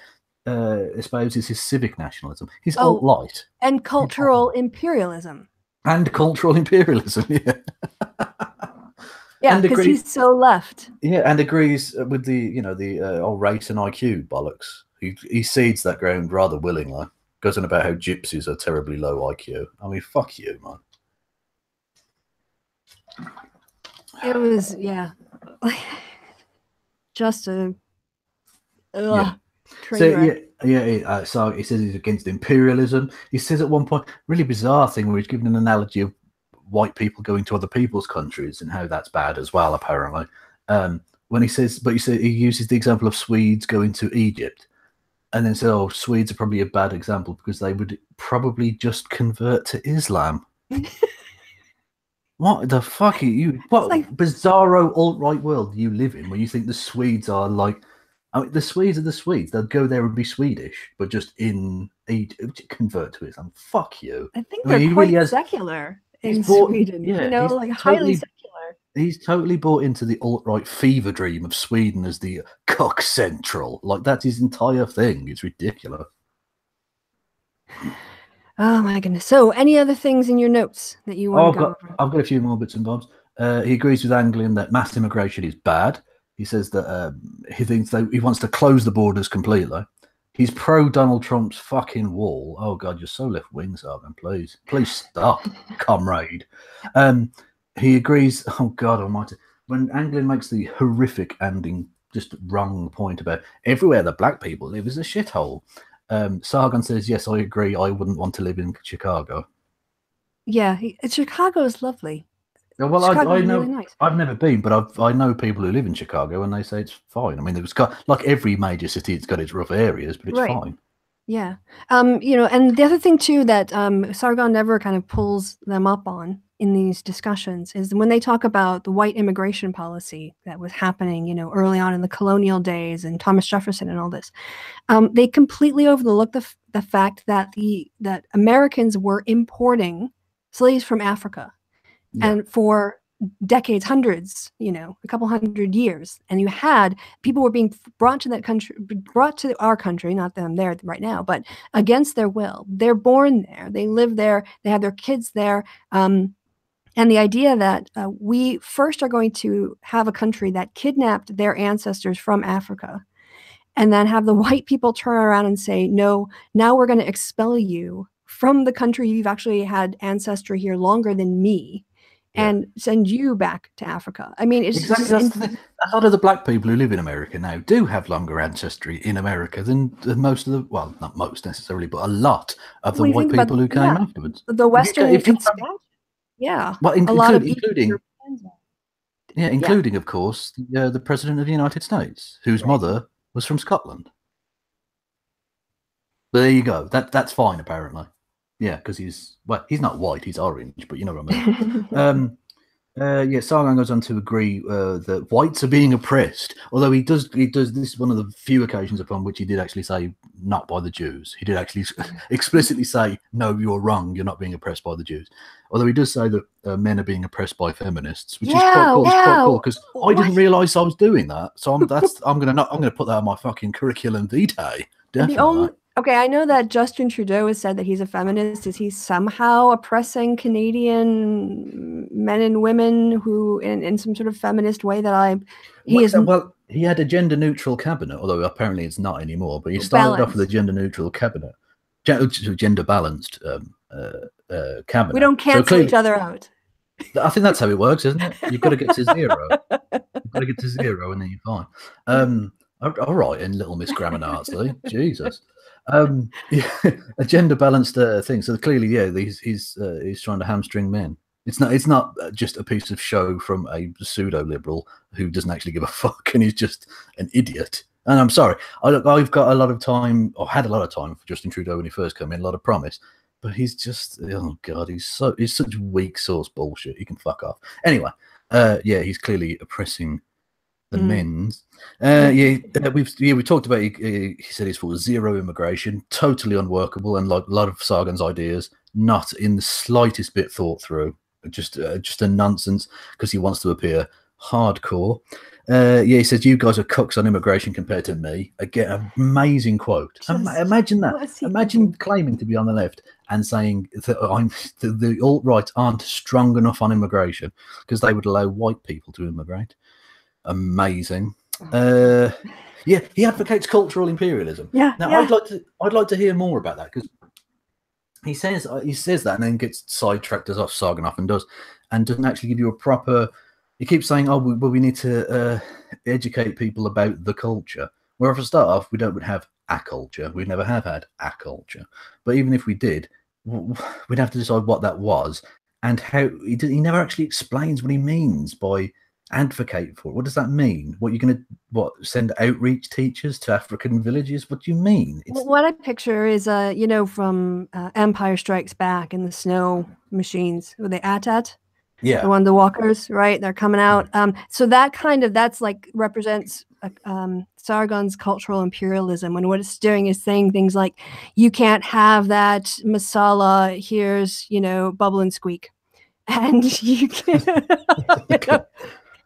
espouses his civic nationalism. He's alt-right. And cultural imperialism. Yeah. Yeah, because he's so left. Yeah, and agrees with the race and IQ bollocks. He cedes that ground rather willingly. Goes on about how gypsies are terribly low IQ. I mean, fuck you, man. It was just a so he says he's against imperialism. He says at one point, really bizarre thing where he's given an analogy of white people going to other people's countries and how that's bad as well, apparently. When he uses the example of Swedes going to Egypt and then said, oh, Swedes are probably a bad example because they would probably just convert to Islam. What the fuck are you? What bizarro alt-right world do you live in where you think the Swedes are the Swedes are the Swedes. They'll go there and be Swedish, but just in Egypt, convert to Islam. Fuck you. I think they're quite secular in Sweden. Yeah, highly secular. He's totally bought into the alt-right fever dream of Sweden as the cock central. That's his entire thing. It's ridiculous. Oh my goodness. So any other things in your notes that you want to go over? I've got a few more bits and bobs. He agrees with Anglin that mass immigration is bad. He says that he thinks that he wants to close the borders completely. He's pro Donald Trump's fucking wall. Oh God, you're so left wing, Sargon. Please stop, comrade. He agrees. Oh God Almighty! When Anglin makes the horrific ending just wrong point about everywhere the black people live is a shithole. Sargon says, yes, I agree. I wouldn't want to live in Chicago. Yeah, Chicago is lovely. Well, Chicago I is know really nice. I've never been, but I know people who live in Chicago, and they say it's fine. I mean, it's got like every major city, it's got its rough areas, but it's fine. Yeah. You know, and the other thing too that Sargon never kind of pulls them up on in these discussions is when they talk about the white immigration policy that was happening, you know, early on in the colonial days and Thomas Jefferson and all this. They completely overlook the fact that that Americans were importing slaves from Africa, and for decades, hundreds, you know, a couple hundred years, and you had people were being brought to that country, brought to our country, not them there right now, but against their will. They're born there, they live there, they have their kids there. And the idea that we first are going to have a country that kidnapped their ancestors from Africa, and then have the white people turn around and say, no, now we're going to expel you from the country. You've actually had ancestry here longer than me, and send you back to Africa. I mean, it's exactly that's the thing. A lot of the black people who live in America now do have longer ancestry in America than most of the, well, not most necessarily, but a lot of the white people who came afterwards. The Western expansion, well, a lot of including, of course, the President of the United States, whose mother was from Scotland. But there you go. That's fine, apparently. Yeah, because he's not white, he's orange, but you know what I mean. Sargon goes on to agree that whites are being oppressed, although he does. This is one of the few occasions upon which he did actually say not by the Jews. He did actually explicitly say, no, you're wrong, you're not being oppressed by the Jews. Although he does say that men are being oppressed by feminists, which is quite cool. It's quite cool because I didn't realise I was doing that. So I'm gonna put that on my fucking curriculum vitae. Definitely. Okay, I know that Justin Trudeau has said that he's a feminist. Is he somehow oppressing Canadian men and women who, in some sort of feminist way that well, he had a gender-neutral cabinet, although apparently it's not anymore. But he started off with a gender-neutral cabinet, gender-balanced cabinet. We don't cancel each other out. I think that's how it works, isn't it? You've got to get to zero. You've got to get to zero, and then you're fine. All right, and little Miss Grammar Artsley, Jesus. A gender balanced thing. So clearly, he's trying to hamstring men. It's not just a piece of show from a pseudo liberal who doesn't actually give a fuck and he's just an idiot. And I'm sorry, I've got a lot of time, or had a lot of time for Justin Trudeau when he first came in, a lot of promise, but he's just, oh god, he's such weak source bullshit. He can fuck off. Anyway, he's clearly oppressing the men's. We talked about. He said he's for zero immigration, totally unworkable, and like a lot of Sargon's ideas, not in the slightest bit thought through. Just a nonsense because he wants to appear hardcore. He says you guys are cooks on immigration compared to me. Again, amazing quote. Imagine that. Imagine claiming to be on the left and saying that the alt-right aren't strong enough on immigration because they would allow white people to immigrate. Amazing. He advocates cultural imperialism. I'd like to hear more about that because he says that and then gets sidetracked as off Sargon often does, and doesn't actually give you a proper. He keeps saying, "Oh, well, we need to educate people about the culture." Where for a start off, we don't have a culture. We never have had a culture. But even if we did, we'd have to decide what that was and how. He never actually explains what he means by advocate for. What does that mean? What you're going to send outreach teachers to African villages? What do you mean? What I picture is from Empire Strikes Back and the snow machines with the AT-AT, the one, the walkers, right? They're coming out. So that's like represents Sargon's cultural imperialism, and what it's doing is saying things like, you can't have that masala, here's bubble and squeak, and you can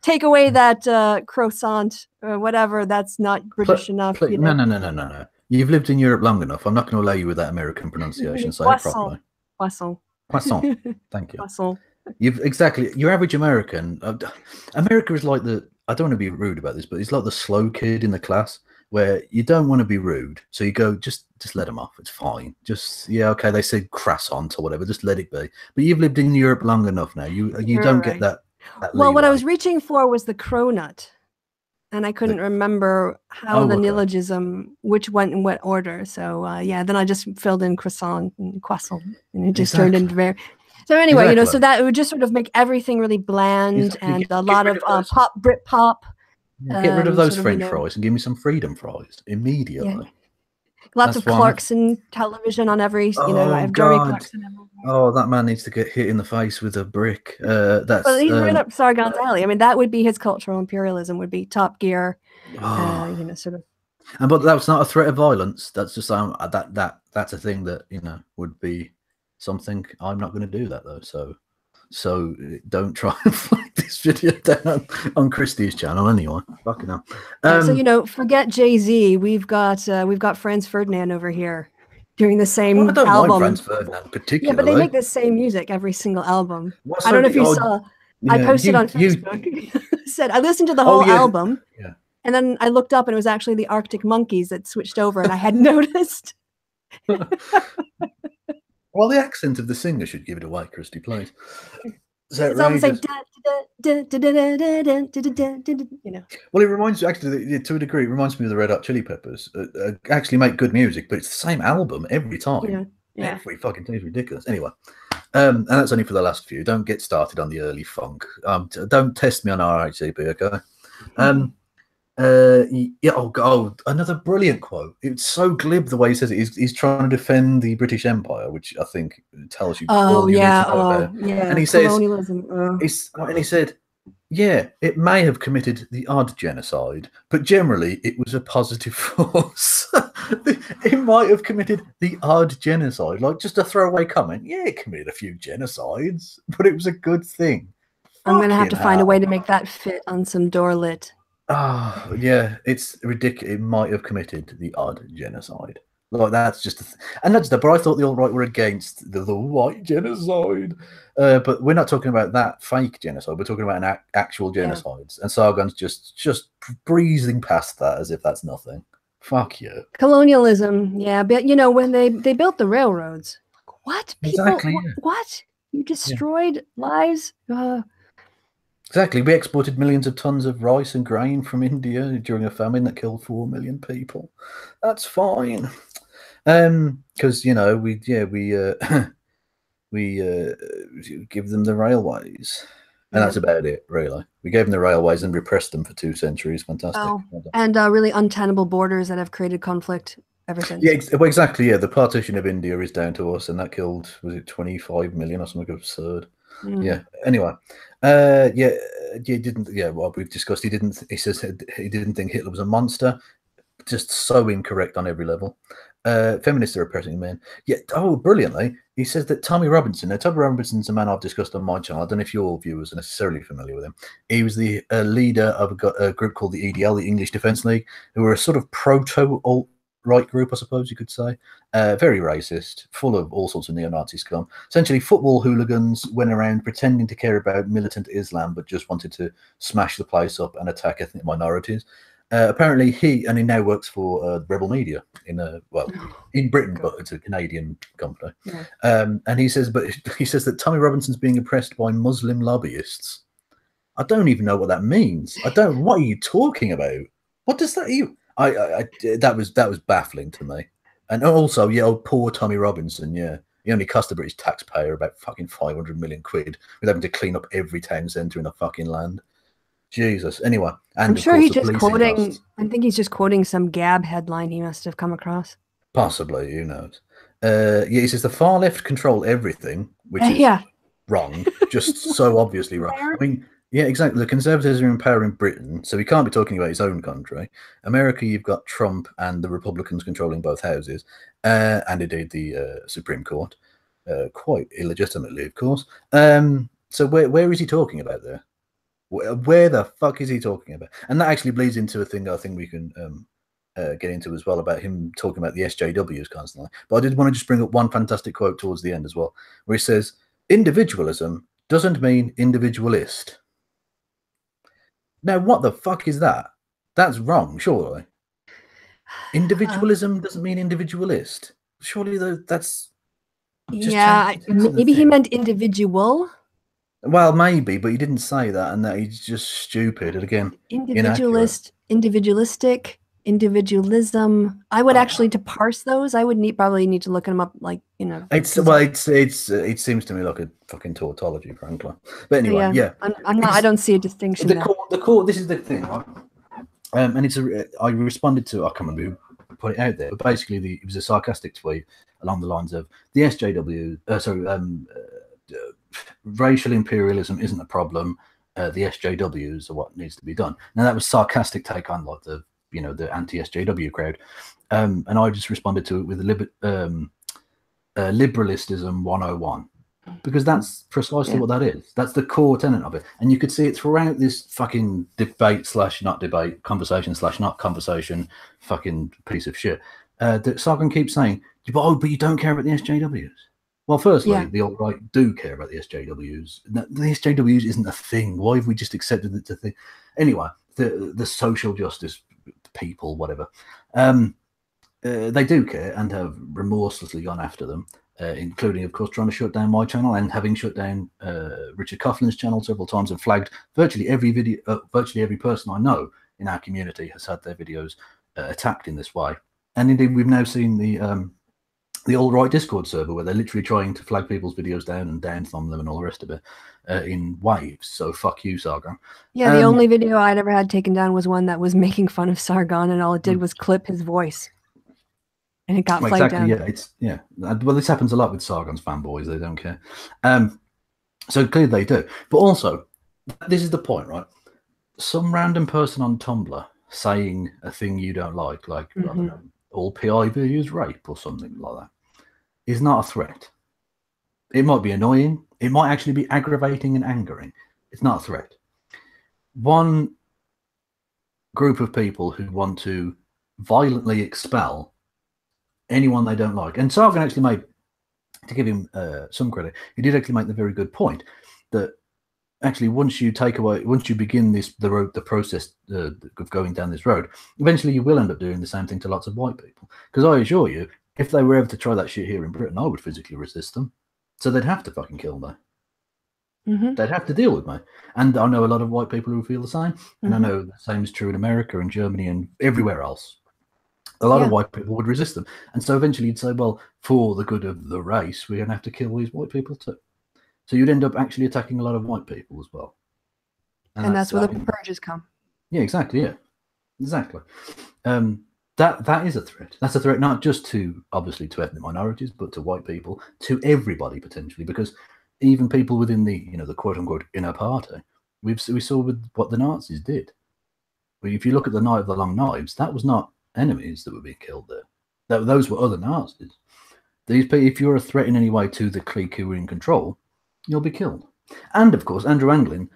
take away that croissant or whatever. That's not British enough. No. You've lived in Europe long enough. I'm not going to allow you with that American pronunciation. Say it properly. Poisson. Thank you. Poisson. Your average American. America is like I don't want to be rude about this, but it's like the slow kid in the class where you don't want to be rude, so you go just let them off. It's fine. Okay. They said croissant or whatever. Just let it be. But you've lived in Europe long enough now. You don't get that. Well, what I was reaching for was the cronut. and I couldn't remember how the neologism, which went in what order. So yeah, then I just filled in croissant and croissant, and it just turned into very. So anyway, you know, so that it would just sort of make everything really bland and a lot of pop, Brit pop. Get rid of those French fries and give me some freedom fries immediately. Yeah. Lots of Clarkson television on every, you know, I have Joey Clarkson everywhere. Oh, that man needs to get hit in the face with a brick. That's he's right up Sargon's alley. I mean, that would be his cultural imperialism, would be Top Gear, you know, sort of. But that's not a threat of violence. That's just that's a thing that, you know, would be something. I'm not going to do that though. So don't try and flag this video down on Kristi's channel anyway. Fucking hell. So, you know, forget Jay-Z. We've got Franz Ferdinand over here doing the same album. I don't like Franz Ferdinand particularly. Yeah, but they make the same music every single album. I don't know if you saw. Yeah, I posted on Facebook. Said I listened to the whole album. Yeah. And then I looked up and it was actually the Arctic Monkeys that switched over, and I hadn't noticed. Well, the accent of the singer should give it away, Kristi, please. It's almost like you know. Well, it reminds me, actually, to a degree, it reminds me of the Red Hot Chili Peppers. Actually make good music, but it's the same album every time. Yeah. Every fucking thing is ridiculous. Anyway, and that's only for the last few. Don't get started on the early funk. Don't test me on RHCP, okay? Yeah. Oh God! Another brilliant quote. It's so glib the way he says it. He's trying to defend the British Empire, which I think tells you. Oh yeah. And he says, and he said, "Yeah, it may have committed the odd genocide, but generally it was a positive force. It might have committed the odd genocide, like just a throwaway comment. Yeah, it committed a few genocides, but it was a good thing." I'm gonna have to find a way to make that fit on some doorlit. Oh, yeah, it's ridiculous. It might have committed the odd genocide. Like, that's just and that's but I thought the alt-right were against the white genocide. But we're not talking about that fake genocide. We're talking about an actual genocides. And Sargon's just breezing past that as if that's nothing. Fuck you. Colonialism, yeah. But, you know, when they built the railroads, what? People, exactly, what? You destroyed lives? Exactly. We exported millions of tons of rice and grain from India during a famine that killed 4 million people. That's fine. Because, you know, we give them the railways. And that's about it, really. We gave them the railways and repressed them for 2 centuries. Fantastic. Oh, and really untenable borders that have created conflict ever since. Yeah, well, exactly. Yeah, the partition of India is down to us, and that killed, was it 25 million or something absurd? Yeah. Anyway, well, we've discussed he says he didn't think Hitler was a monster. Just so incorrect on every level. Feminists are oppressing men. Yeah. Oh, brilliantly. He says that Tommy Robinson. Now, Tommy Robinson's a man I've discussed on my channel. I don't know if your viewers are necessarily familiar with him. He was the leader of a group called the EDL, the English Defence League, who were a sort of proto-alt-right group, I suppose you could say. Very racist, full of all sorts of neo-Nazi scum. Essentially, football hooligans went around pretending to care about militant Islam, but just wanted to smash the place up and attack ethnic minorities. Apparently, he now works for Rebel Media in Britain, but it's a Canadian company. Yeah. And he says that Tommy Robinson's being oppressed by Muslim lobbyists. I don't even know what that means. What are you talking about? What does that even? That was baffling to me. And also, yeah, poor Tommy Robinson. Yeah, he only cost the British taxpayer about fucking 500 million quid with having to clean up every town centre in the fucking land. Jesus. Anyway, and I'm sure he's just quoting. I think he's just quoting some Gab headline he must have come across. Possibly, who knows? Yeah, he says the far left control everything, which is wrong, just so obviously wrong. I mean, yeah, exactly. The Conservatives are in power in Britain, so he can't be talking about his own country. America, you've got Trump and the Republicans controlling both houses, and indeed the Supreme Court, quite illegitimately, of course. So where is he talking about there? Where the fuck is he talking about? And that actually bleeds into a thing I think we can get into as well, about him talking about the SJWs constantly. But I did want to just bring up one fantastic quote towards the end as well, where he says, individualism doesn't mean individualist. Now, what the fuck is that? That's wrong, surely. Individualism doesn't mean individualist. Surely that's... maybe he meant individual. Well, maybe, but he didn't say that, and that he's just stupid. And again, individualist individualistic, individualism. I would actually, to parse those, I would probably need to look them up, like, you know. It seems to me like a fucking tautology, frankly. But anyway, yeah. I'm not. I don't see a distinction there. The core. This is the thing, right? And I responded to. I can't remember who put it out there, but basically, it was a sarcastic tweet along the lines of the SJW. Racial imperialism isn't a problem. The SJWs are what needs to be done. Now that was sarcastic take on like the anti-SJW crowd, and I just responded to it with liberalism 101, because that's precisely what that is. That's the core tenet of it, and you could see it throughout this fucking debate / not debate, conversation / not conversation, fucking piece of shit. That Sargon keeps saying, but you don't care about the SJWs. Well, firstly, the alt-right do care about the SJWs. The SJWs isn't a thing. Why have we just accepted it to thing? Anyway, the social justice people, whatever, they do care and have remorselessly gone after them, including, of course, trying to shut down my channel and having shut down Richard Coughlin's channel several times and flagged virtually every video. Virtually every person I know in our community has had their videos attacked in this way. And indeed, we've now seen the alt-right Discord server where they're literally trying to flag people's videos down and down-thumb them and all the rest of it in waves. So fuck you, Sargon. Yeah, the only video I'd ever had taken down was one that was making fun of Sargon, and all it did was clip his voice. And it got flagged down. Yeah. Well, this happens a lot with Sargon's fanboys. They don't care. So clearly they do. But also, this is the point, right? Some random person on Tumblr saying a thing you don't like I don't know, all PIV is rape or something like that, is not a threat. It might be annoying. It might actually be aggravating and angering. It's not a threat. One group of people who want to violently expel anyone they don't like. And Sargon actually made, to give him some credit, he did actually make the very good point that actually once you begin the process of going down this road, eventually you will end up doing the same thing to lots of white people. Because I assure you, if they were ever to try that shit here in Britain, I would physically resist them. So they'd have to fucking kill me. They'd have to deal with me. And I know a lot of white people who feel the same. And I know the same is true in America and Germany and everywhere else. A lot of white people would resist them. And so eventually you'd say, well, for the good of the race, we're going to have to kill these white people too. So you'd end up actually attacking a lot of white people as well. And that's where the purges come. Yeah, exactly. Yeah, exactly. That is a threat. That's a threat not just to, obviously, to ethnic minorities, but to white people, to everybody potentially, because even people within the, the quote-unquote inner party, we saw with what the Nazis did. But if you look at the Night of the Long Knives, that was not enemies that were being killed there. Those were other Nazis. These people, if you're a threat in any way to the clique who were in control, you'll be killed. And of course, Andrew Anglin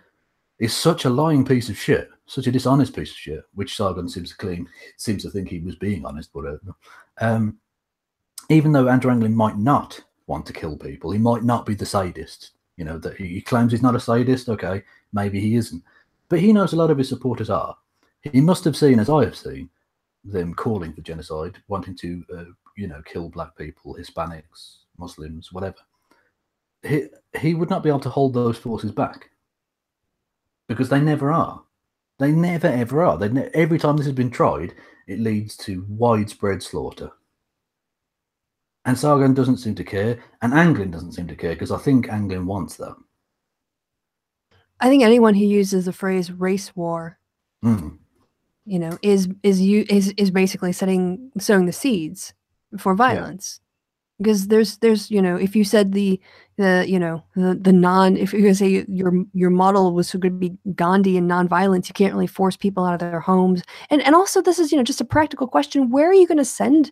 is such a lying piece of shit, such a dishonest piece of shit, which Sargon seems to think he was being honest, whatever. Even though Andrew Anglin might not want to kill people, he might not be the sadist. That he claims he's not a sadist. Okay, maybe he isn't, but he knows a lot of his supporters are. He must have seen, as I have seen, them calling for genocide, wanting to, kill black people, Hispanics, Muslims, whatever. He would not be able to hold those forces back because they never are. They never, ever are. Every time this has been tried, it leads to widespread slaughter. And Sargon doesn't seem to care, and Anglin doesn't seem to care, because I think Anglin wants that. I think anyone who uses the phrase race war, is basically sowing the seeds for violence. Because there's if you said if you're gonna say your model was going to be Gandhi and nonviolence, you can't really force people out of their homes. And also this is just a practical question: where are you going to send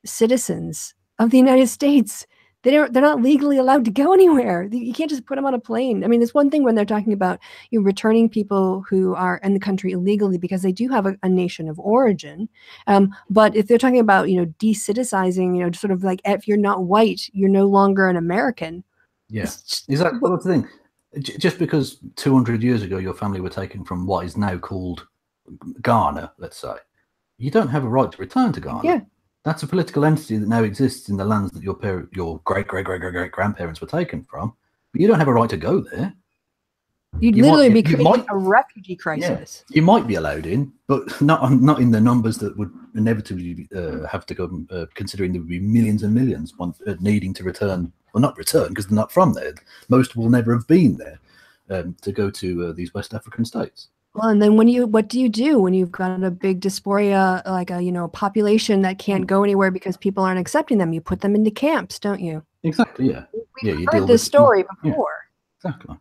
citizens of the United States? They're not legally allowed to go anywhere. You can't just put them on a plane. I mean, it's one thing when they're talking about returning people who are in the country illegally because they do have a nation of origin. But if they're talking about decitizing, sort of like if you're not white, you're no longer an American. Yeah, exactly. Well, that's the thing. Just because 200 years ago your family were taken from what is now called Ghana, let's say, you don't have a right to return to Ghana. Yeah. That's a political entity that now exists in the lands that your great-great-great-great-great grandparents were taken from. But you don't have a right to go there. You'd literally be creating a refugee crisis. Yeah, you might be allowed in, but not in the numbers that would inevitably have to go, considering there would be millions and millions needing to return, well, not return because they're not from there. Most will never have been there to go to these West African states. Well, and then what do you do when you've got a big dysphoria, like a population that can't go anywhere because people aren't accepting them? You put them into camps, don't you? Exactly. Yeah. We've heard this story before. Yeah, exactly.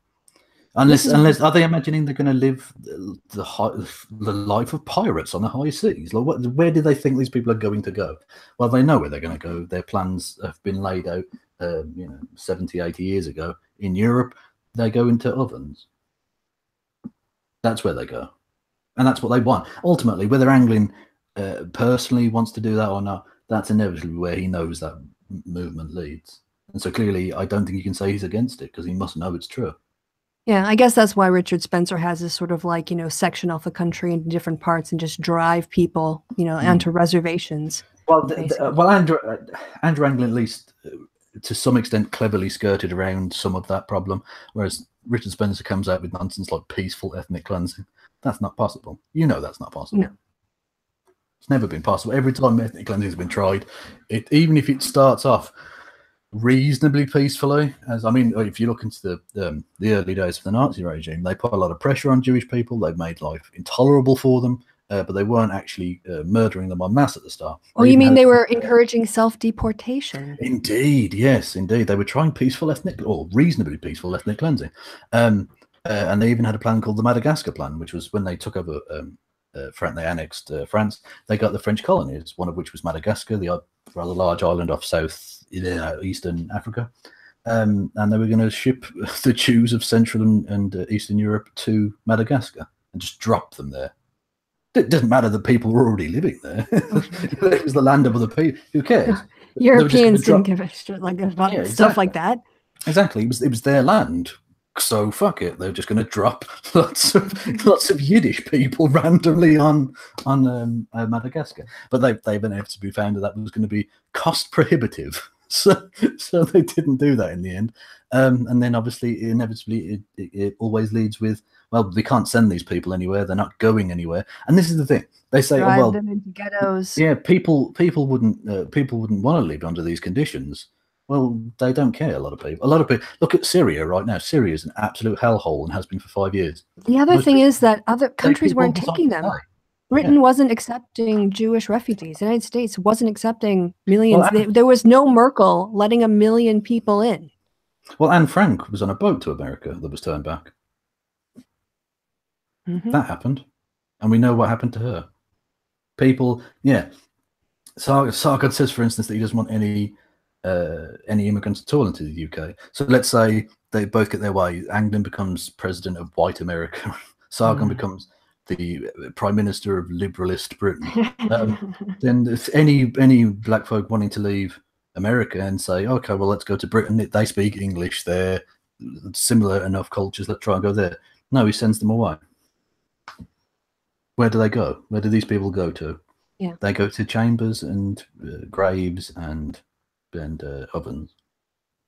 Unless are they imagining they're going to live the life of pirates on the high seas? Like, where do they think these people are going to go? Well, they know where they're going to go. Their plans have been laid out, 70, 80 years ago. In Europe, they go into ovens. That's where they go, and that's what they want. Ultimately, whether Anglin personally wants to do that or not, that's inevitably where he knows that movement leads. And so clearly, I don't think you can say he's against it because he must know it's true. Yeah, I guess that's why Richard Spencer has this sort of like, section off the country into different parts and just drive people, onto reservations. Well, Andrew Anglin, at least to some extent, cleverly skirted around some of that problem, whereas Richard Spencer comes out with nonsense like peaceful ethnic cleansing. That's not possible. That's not possible. No. It's never been possible. Every time ethnic cleansing has been tried, even if it starts off reasonably peacefully, if you look into the early days of the Nazi regime, they put a lot of pressure on Jewish people. They made life intolerable for them, but they weren't actually murdering them en masse at the start. Oh, you mean they were encouraging self-deportation? Indeed, yes, indeed. They were trying reasonably peaceful ethnic cleansing. And they even had a plan called the Madagascar Plan, which was when they took over they annexed France, they got the French colonies, one of which was Madagascar, the rather large island off eastern Africa. And they were going to ship the Jews of Central and Eastern Europe to Madagascar and just drop them there. It doesn't matter that people were already living there. It was the land of other people. Who cares? Europeans didn't give a shit about stuff like that. Exactly. It was their land. So fuck it. They're just going to drop lots of Yiddish people randomly on Madagascar. But they've inevitably found that was going to be cost prohibitive. So they didn't do that in the end. And then obviously, inevitably, it always leads with, well, we can't send these people anywhere. They're not going anywhere. And this is the thing. They say, drive them into ghettos. Yeah, people wouldn't want to live under these conditions. Well, they don't care. A lot of people look at Syria right now. Syria is an absolute hellhole and has been for 5 years. The other thing is that other countries weren't taking them. Britain wasn't accepting Jewish refugees. The United States wasn't accepting millions. There was no Merkel letting 1 million people in. Well, Anne Frank was on a boat to America that was turned back. Mm-hmm. That happened. And we know what happened to her. People, Sargon says, for instance, that he doesn't want any immigrants at all into the UK. So let's say they both get their way. Anglin becomes president of white America. Sargon becomes the prime minister of liberalist Britain. Then if any black folk wanting to leave America and say, okay, well, let's go to Britain. They speak English. They're similar enough cultures. Let's try and go there. No, he sends them away. Where do they go? Where do these people go to? Yeah, they go to chambers and graves and ovens,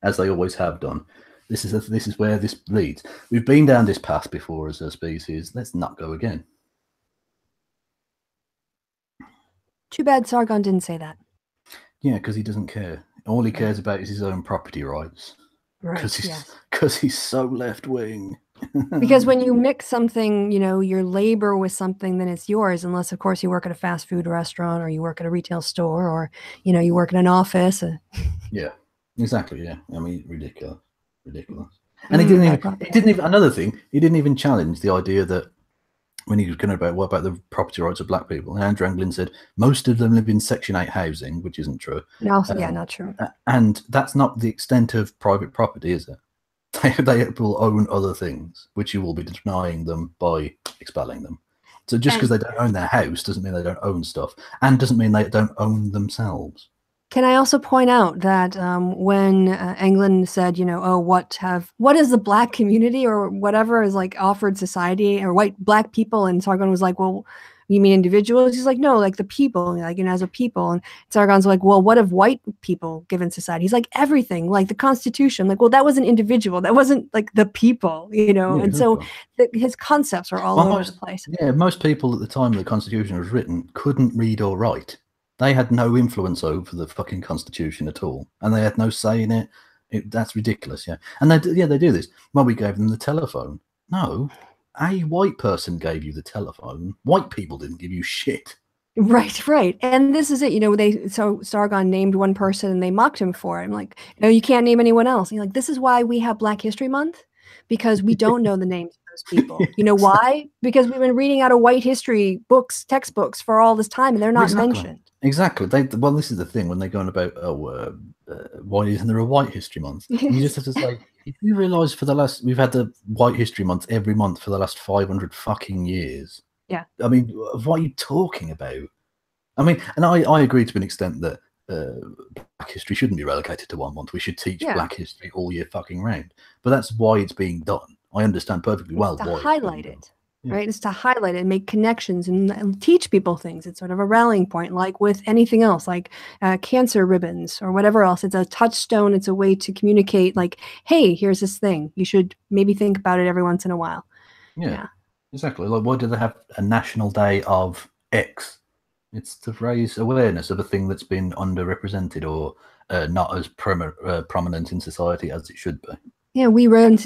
as they always have done. This is where this leads. We've been down this path before as a species. Let's not go again. Too bad Sargon didn't say that. Yeah, because he doesn't care. All he cares about is his own property rights. Right. Because he's so left wing. Because when you mix something, your labor with something, then it's yours, unless, of course, you work at a fast food restaurant or you work at a retail store or, you work in an office. Yeah, exactly. Yeah. I mean, ridiculous. And he didn't even, another thing, he didn't even challenge the idea that when he was going about what about the property rights of black people, and Andrew Anglin said most of them live in Section 8 housing, which isn't true. No, not true. And that's not the extent of private property, is it? They will own other things, which you will be denying them by expelling them. So just because they don't own their house doesn't mean they don't own stuff, and doesn't mean they don't own themselves. Can I also point out that when Anglin said, what is the black community or whatever is like offered society or white black people, and Sargon was like, well, you mean individuals? He's like, no, like the people, like, as a people. And Sargon's like, well, what of white people given society? He's like, everything, like the Constitution. Like, well, that was an individual. That wasn't like the people, Yeah, And so his concepts are all over the place. Yeah, most people at the time the Constitution was written couldn't read or write. They had no influence over the fucking Constitution at all, and they had no say in it. That's ridiculous, yeah. And they do this. Well, we gave them the telephone. No, a white person gave you the telephone. White people didn't give you shit. Right. And this is it, so Sargon named one person and they mocked him for it. I'm like, no, you can't name anyone else. And you're like, this is why we have Black History Month, because we don't know the names of those people. You know why? Because we've been reading out of white history textbooks for all this time, and they're not mentioned. Exactly. Well, this is the thing when they're going about, why isn't there a White History Month? And you just have to say, if you realise we've had the White History Month every month for the last 500 fucking years. Yeah. I mean, what are you talking about? I mean, and I agree to an extent that Black history shouldn't be relegated to 1 month. We should teach Black history all year fucking round. But that's why it's being done. I understand perfectly well why. To highlight it. Right? It's to highlight it and make connections and teach people things. It's sort of a rallying point, like with anything else, like cancer ribbons or whatever else. It's a touchstone. It's a way to communicate, like, hey, here's this thing. You should maybe think about it every once in a while. Yeah. Exactly. Like, why do they have a national day of X? It's to raise awareness of a thing that's been underrepresented or not as prominent in society as it should be. Yeah,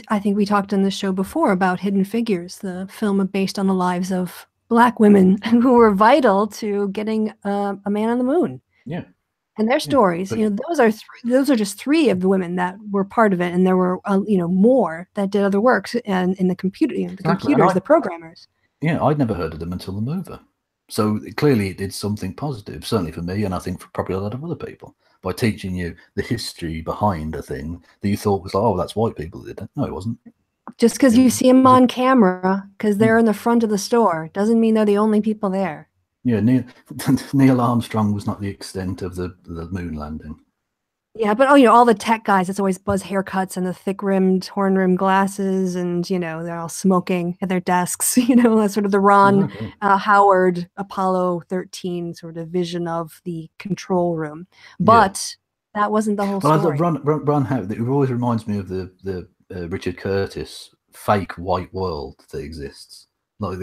I think we talked on this show before about Hidden Figures, the film based on the lives of Black women who were vital to getting a man on the moon. Yeah. And their stories, those are just 3 of the women that were part of it, and there were more that did other works and in the computer, the programmers. Yeah, I'd never heard of them until the movie. So clearly it did something positive, certainly for me, and I think for probably a lot of other people, by teaching you the history behind a thing that you thought was like, oh, that's white people that did it. No, it wasn't. Just because you see them on camera, because they're in the front of the store, doesn't mean they're the only people there. Yeah, Neil Armstrong was not the extent of the moon landing. Yeah, but all the tech guys, it's always buzz haircuts and the thick-rimmed, horn-rimmed glasses, and they're all smoking at their desks. That's sort of the Ron Howard Apollo 13 sort of vision of the control room. But that wasn't the whole story. Ron Howard, it always reminds me of the Richard Curtis fake white world that exists. Like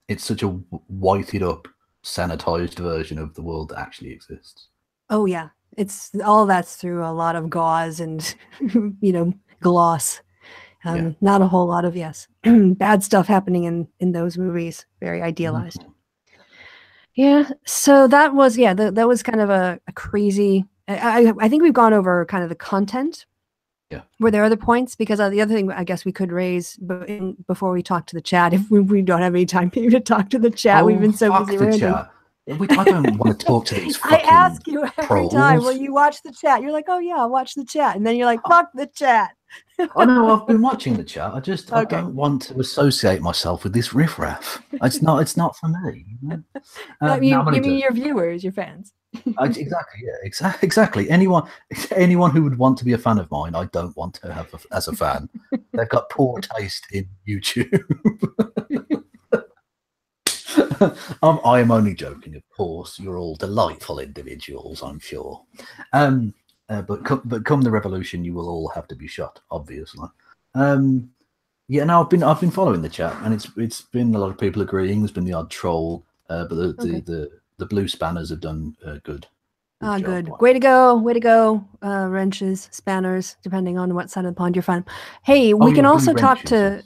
it's such a whited up, sanitized version of the world that actually exists. Oh yeah, it's all that's through a lot of gauze and gloss. Not a whole lot of bad stuff happening in those movies. Very idealized. Mm-hmm. Yeah, so that was that was kind of a crazy. I think we've gone over kind of the content. Yeah. Were there other points? Because the other thing I guess we could raise before we talk to the chat, if we don't have any time to talk to the chat, we've been so busy ranting. I don't want to talk to these fucking I ask you every trolls. time, will you watch the chat? You're like, oh yeah, I'll watch the chat. And then you're like, fuck the chat. I know, I've been watching the chat. I don't want to associate myself with this riffraff. It's not for me. You mean your viewers, your fans. Exactly, yeah, exactly. Anyone who would want to be a fan of mine, I don't want to have as a fan. They've got poor taste in YouTube. I am only joking, of course. You're all delightful individuals, I'm sure. But come the revolution, you will all have to be shot, obviously. No, I've been following the chat, and it's been a lot of people agreeing. There's been the odd troll, but the blue spanners have done good. Good. Way to go. Wrenches, spanners, depending on what side of the pond you're from. Hey, we can also talk to.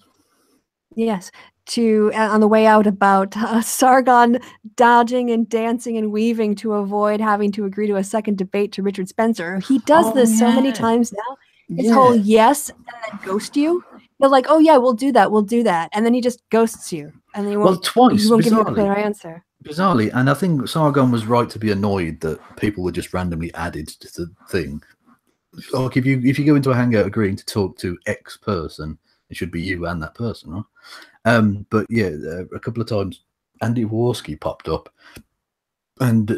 Yes. On the way out about Sargon dodging and dancing and weaving to avoid having to agree to a second debate to Richard Spencer. He does this so many times now. His whole yes and then ghost you. They're like, oh yeah, we'll do that. And then he just ghosts you. And then he won't give you a clear answer. Bizarrely. And I think Sargon was right to be annoyed that people were just randomly added to the thing. Like if you go into a hangout agreeing to talk to X person, it should be you and that person, right? But a couple of times Andy Warski popped up and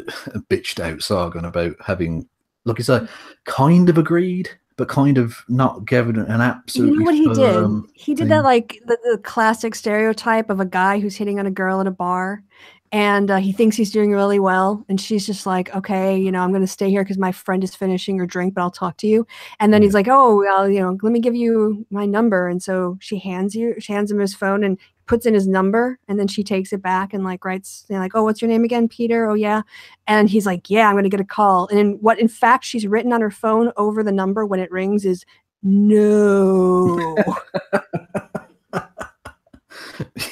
bitched out Sargon about having, like I say, kind of agreed, but kind of not given an absolutely You know what he did? He did thing. that like the classic stereotype of a guy who's hitting on a girl at a bar, and he thinks he's doing really well, and she's just like, okay, you know, I'm going to stay here because my friend is finishing her drink, but I'll talk to you. And then he's like, oh, well, you know, let me give you my number. And so she hands him his phone and puts in his number, and then she takes it back and like writes, you know, like, oh, what's your name again, Peter? Oh yeah. And he's like, yeah, I'm going to get a call. And what in fact she's written on her phone over the number when it rings is no.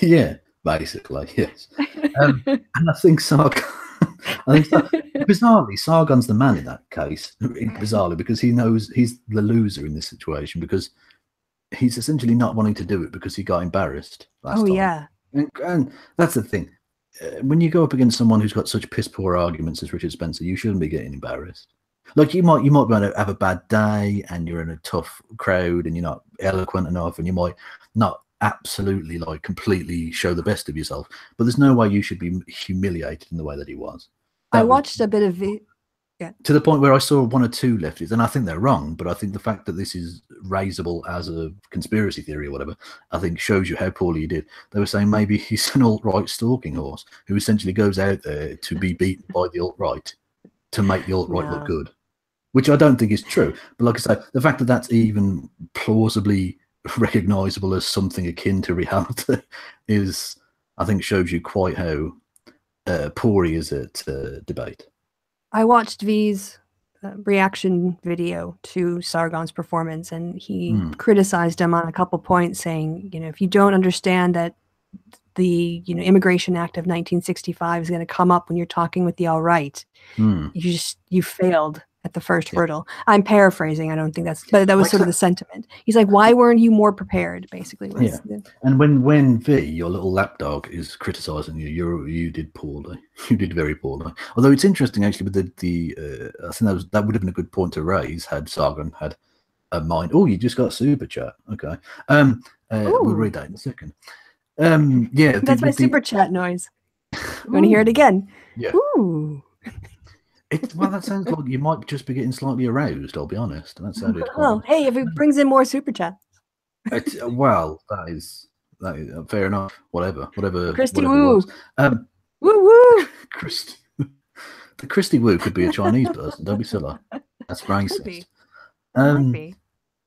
Yeah, basically, yes. And I think Sargon, bizarrely, Sargon's the man in that case, bizarrely, because he knows he's the loser in this situation, because he's essentially not wanting to do it because he got embarrassed last time. Yeah. And that's the thing. When you go up against someone who's got such piss poor arguments as Richard Spencer, you shouldn't be getting embarrassed. Like you might have a bad day and you're in a tough crowd and you're not eloquent enough and you might not absolutely like completely show the best of yourself, but there's no way you should be humiliated in the way that he was. I watched a bit of it. Yeah. To the point where I saw one or two lefties, and I think they're wrong, but I think the fact that this is raisable as a conspiracy theory or whatever, I think shows you how poorly he did. They were saying maybe he's an alt-right stalking horse who essentially goes out there to be beaten by the alt-right to make the alt-right look good, which I don't think is true. But like I say, the fact that that's even plausibly recognizable as something akin to reality is, I think, shows you quite how poor he is at debate. I watched V's reaction video to Sargon's performance, and he criticized him on a couple points, saying, you know, if you don't understand that the Immigration Act of 1965 is going to come up when you're talking with the alt-right, you failed at the first hurdle. I'm paraphrasing. I don't think that's, but that was sort of the sentiment. He's like, why weren't you more prepared? Basically, And when V, your little lapdog, is criticizing you, you did poorly. You did very poorly. Although it's interesting actually, with I think that would have been a good point to raise had Sargon had a mind. Oh, you just got super chat. Okay. We'll read that in a second. Yeah, that's my super chat noise. You want to hear it again? Yeah. Ooh. Well, that sounds like you might just be getting slightly aroused, I'll be honest. That sounded hey, if it brings in more super chats. Well, that is fair enough. Whatever. Kristi Woo. Woo woo. Kristi. The Kristi Woo could be a Chinese person. Don't be silly. That's racist.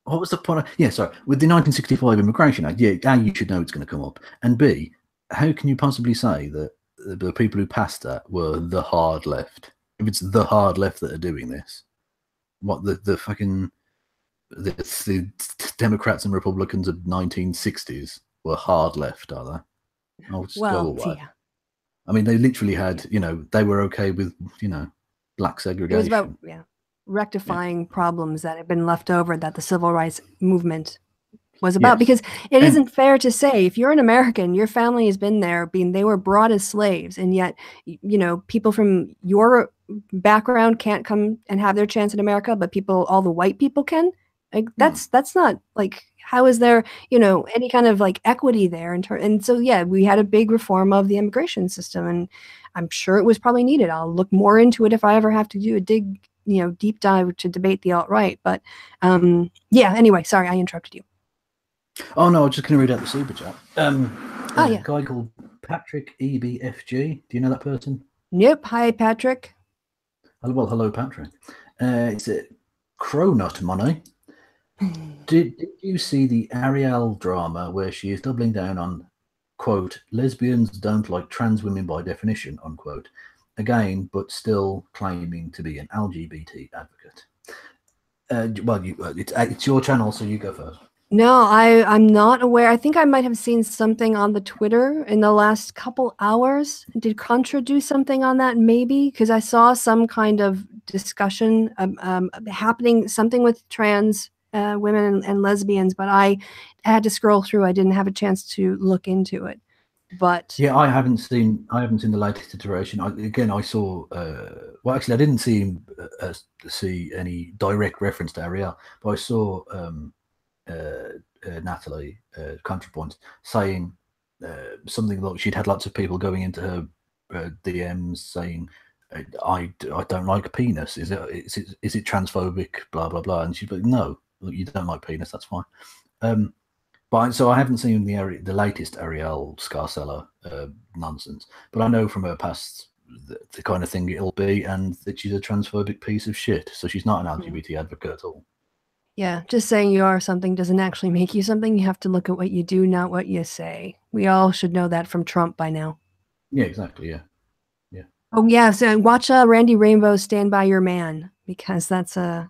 What was the point? Sorry. With the 1965 Immigration Act, A, you should know it's going to come up, and B, how can you possibly say that the people who passed that were the hard left? If it's the hard left that are doing this, what the fucking the Democrats and Republicans of 1960s were hard left, are they? Oh, just go away. Yeah. I mean, they literally had, they were okay with, black segregation. It was about rectifying problems that had been left over that the civil rights movement was about, because it isn't fair to say if you're an American, your family has been there, they were brought as slaves, and yet people from your background can't come and have their chance in America, but all the white people can. Like that's not like, how is there any kind of like equity there and so we had a big reform of the immigration system, and I'm sure it was probably needed. I'll look more into it if I ever have to do a deep dive to debate the alt-right, but anyway, sorry I interrupted you. Oh no, I was just going to read out the super chat. A guy called Patrick EBFG. Do you know that person? Nope. Hi, Patrick. Well, hello, Patrick. It's a Cronut Money. Did you see the Ariel drama where she is doubling down on, quote, lesbians don't like trans women by definition, unquote, again, but still claiming to be an LGBT advocate? It's your channel, so you go first. No, I'm not aware. I think I might have seen something on the Twitter in the last couple hours. Did Contra do something on that? Maybe, because I saw some kind of discussion happening, something with trans women and lesbians, but I had to scroll through. I didn't have a chance to look into it. But yeah, I haven't seen the latest iteration. I saw. Well, actually, I didn't see any direct reference to Ariel, but I saw. Natalie ContraPoint saying something like she'd had lots of people going into her DMs saying, I don't like penis. Is it transphobic? Blah blah blah. And she's like, no, you don't like penis, that's fine. So I haven't seen the latest Ariel Scarcella nonsense, but I know from her past the kind of thing it'll be, and that she's a transphobic piece of shit. So she's not an LGBT advocate at all. Yeah, just saying you are something doesn't actually make you something. You have to look at what you do, not what you say. We all should know that from Trump by now. Yeah, exactly. Yeah. Oh yeah, so watch Randy Rainbow's "Stand by Your Man" because that's I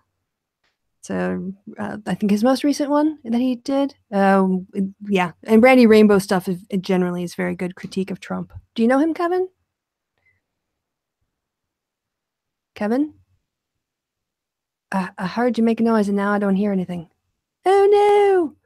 think his most recent one that he did. Yeah, and Randy Rainbow stuff generally is very good critique of Trump. Do you know him, Kevin? Kevin? I heard you make a noise and now I don't hear anything. Oh no!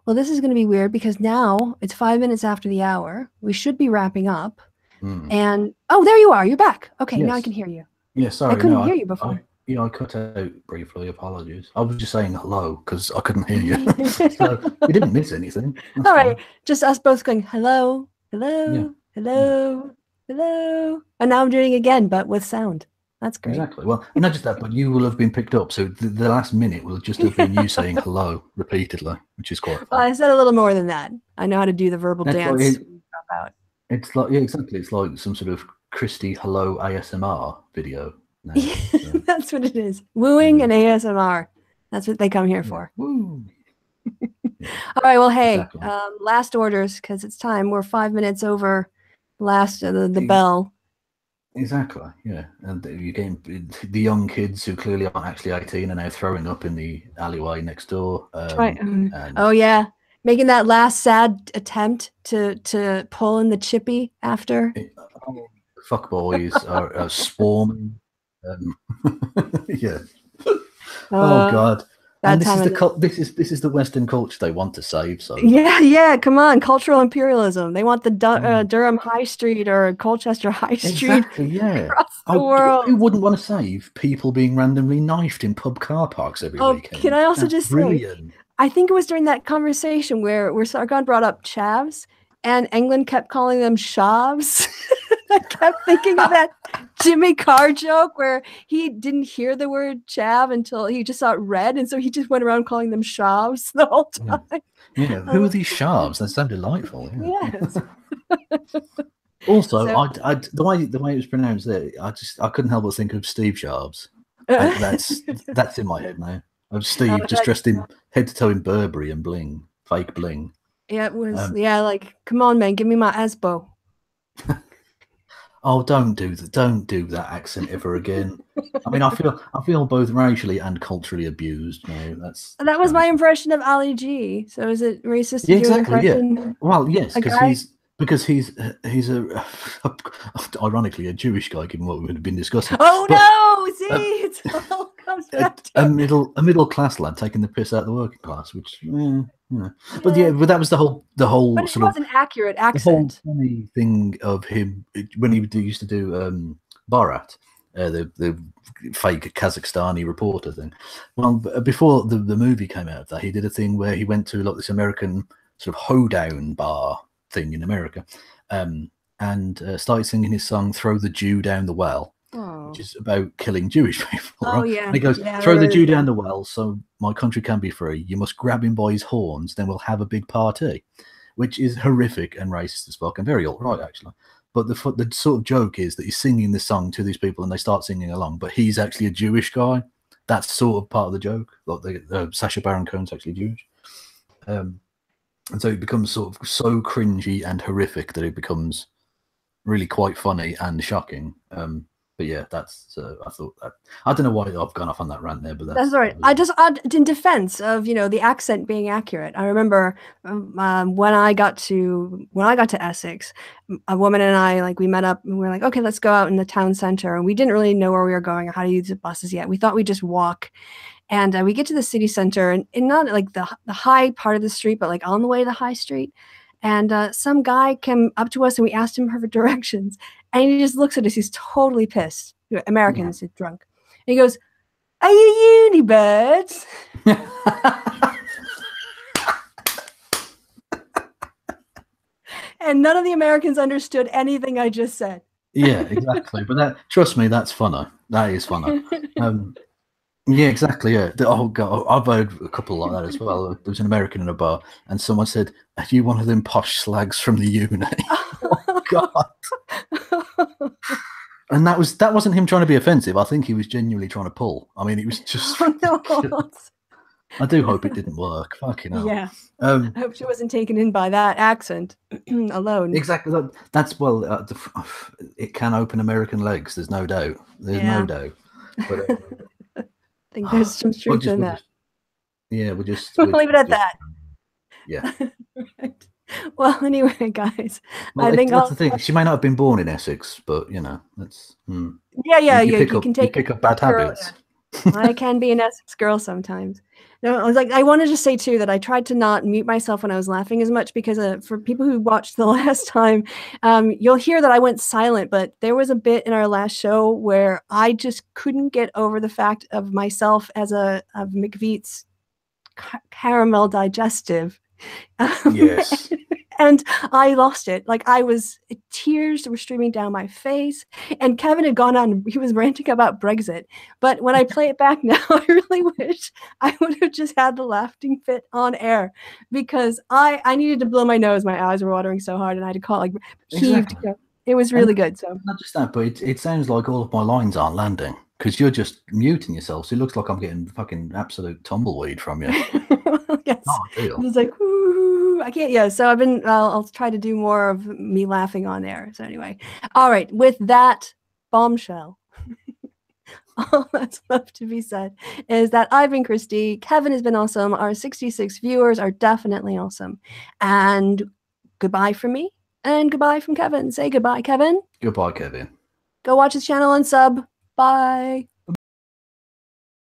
Well, this is going to be weird because now it's 5 minutes after the hour. We should be wrapping up. And oh, there you are. You're back. Okay, now I can hear you. Yeah, sorry. I couldn't hear you before. I cut out briefly. Apologies. I was just saying hello because I couldn't hear you. So we didn't miss anything. All right, just us both going hello, hello, hello, hello, and now I'm doing it again, but with sound. That's great. Exactly. Well, not just that, but you will have been picked up. So the last minute will just have been you saying hello repeatedly, which is quite fun. Well, I said a little more than that. I know how to do the verbal dance. It's like, yeah, exactly. It's like some sort of Kristi hello ASMR video. Now, so. That's what it is. Wooing and ASMR. That's what they come here for. Woo. All right. Well, hey, last orders because it's time. We're 5 minutes over the bell. Exactly. Yeah, and you're getting the young kids who clearly aren't actually 18 are now throwing up in the alleyway next door. Right. Oh yeah, making that last sad attempt to pull in the chippy after. Fuck boys are swarming. Yeah. Oh God. And this is the Western culture they want to save. So yeah, come on, cultural imperialism. They want the Durham High Street or Colchester High Street. Exactly, yeah. Across the world. Who wouldn't want to save people being randomly knifed in pub car parks every weekend? Can I also just say, I think it was during that conversation where Sargon brought up chavs and Anglin kept calling them shavs. I kept thinking of that Jimmy Carr joke where he didn't hear the word chav until he just saw it red, and so he just went around calling them shavs the whole time. Yeah, who are these shavs? They sound delightful. Yeah. Yes. Also, the way it was pronounced there, I couldn't help but think of Steve Sharps. That's in my head now. Of Steve just dressed in head to toe in Burberry and bling, fake bling. Yeah, it was. Like, come on, man, give me my Esbo. Oh, don't do that accent ever again. I mean, I feel both racially and culturally abused. That was my impression of Ali G. So is it racist to do an impression? Yeah. Well, yes, because he's ironically a Jewish guy, given what we would have been discussing. Oh no! See, it all comes back to a middle class lad taking the piss out of the working class, which. But that was the whole but it sort was an accurate accent. The whole funny thing of him when he used to do Borat, the fake Kazakhstani reporter thing. Well, before the movie came out of that, he did a thing where he went to like this American sort of hoedown bar thing in America, and started singing his song "Throw the Jew Down the Well." Which is about killing Jewish people. Oh, right? yeah. And he goes, throw the Jew down the well so my country can be free. You must grab him by his horns, then we'll have a big party, which is horrific and racist as fuck and very alt-right, actually. But the sort of joke is that he's singing the song to these people and they start singing along, but he's actually a Jewish guy. That's sort of part of the joke. Like Sacha Baron Cohen's actually Jewish. And so it becomes sort of so cringy and horrific that it becomes really quite funny and shocking. But yeah, that's. I thought that, I don't know why I've gone off on that rant there, but that's all right. I in defense of the accent being accurate. I remember when I got to Essex, a woman and I we met up and we were like, okay, let's go out in the town center, and we didn't really know where we were going or how to use the buses yet. We thought we'd just walk, and we get to the city center and not like the high part of the street, but like on the way to the high street. And some guy came up to us and we asked him for directions. And he just looks at us. He's totally pissed. Americans are drunk. And he goes, "Are you unibirds?" And none of the Americans understood anything I just said. Yeah, exactly. But trust me, that's funny. That is funny. Yeah, exactly. Yeah. Oh god, I've heard a couple like that as well. There was an American in a bar, and someone said, "Are you one of them posh slags from the uni?" Oh god. And that wasn't him trying to be offensive. I think he was genuinely trying to pull. I mean, it was just. Oh, no. I do hope it didn't work. Fucking hell. Yeah. I hope she wasn't taken in by that accent alone. Exactly. That's well. It can open American legs. There's no doubt. There's no doubt. But I think there's some truth in that. We'll just we'll leave it at that. Yeah. Right. Well, anyway, guys, well, I think that's the thing. She may not have been born in Essex, but that's yeah. You can pick up bad habits. I can be an Essex girl sometimes. No, I was like, I wanted to say too that I tried to not mute myself when I was laughing as much because for people who watched the last time, you'll hear that I went silent. But there was a bit in our last show where I just couldn't get over the fact of myself as of McVeet's caramel digestive. Yes. And I lost it. Like tears were streaming down my face. And Kevin had gone on, he was ranting about Brexit. But when I play it back now, I really wish I would have just had the laughing fit on air because I needed to blow my nose. My eyes were watering so hard and I had to call like heaved. Exactly. It was really good. So not just that, but it sounds like all of my lines aren't landing because you're just muting yourself. So it looks like I'm getting fucking absolute tumbleweed from you. Yes. It's like, ooh, I can't. Yeah. So I'll try to do more of me laughing on air. So anyway, all right. With that bombshell, all that's left to be said is that I've been Kristi. Kevin has been awesome. Our 66 viewers are definitely awesome. And goodbye from me and goodbye from Kevin. Say goodbye, Kevin. Goodbye, Kevin. Go watch his channel and sub. Bye.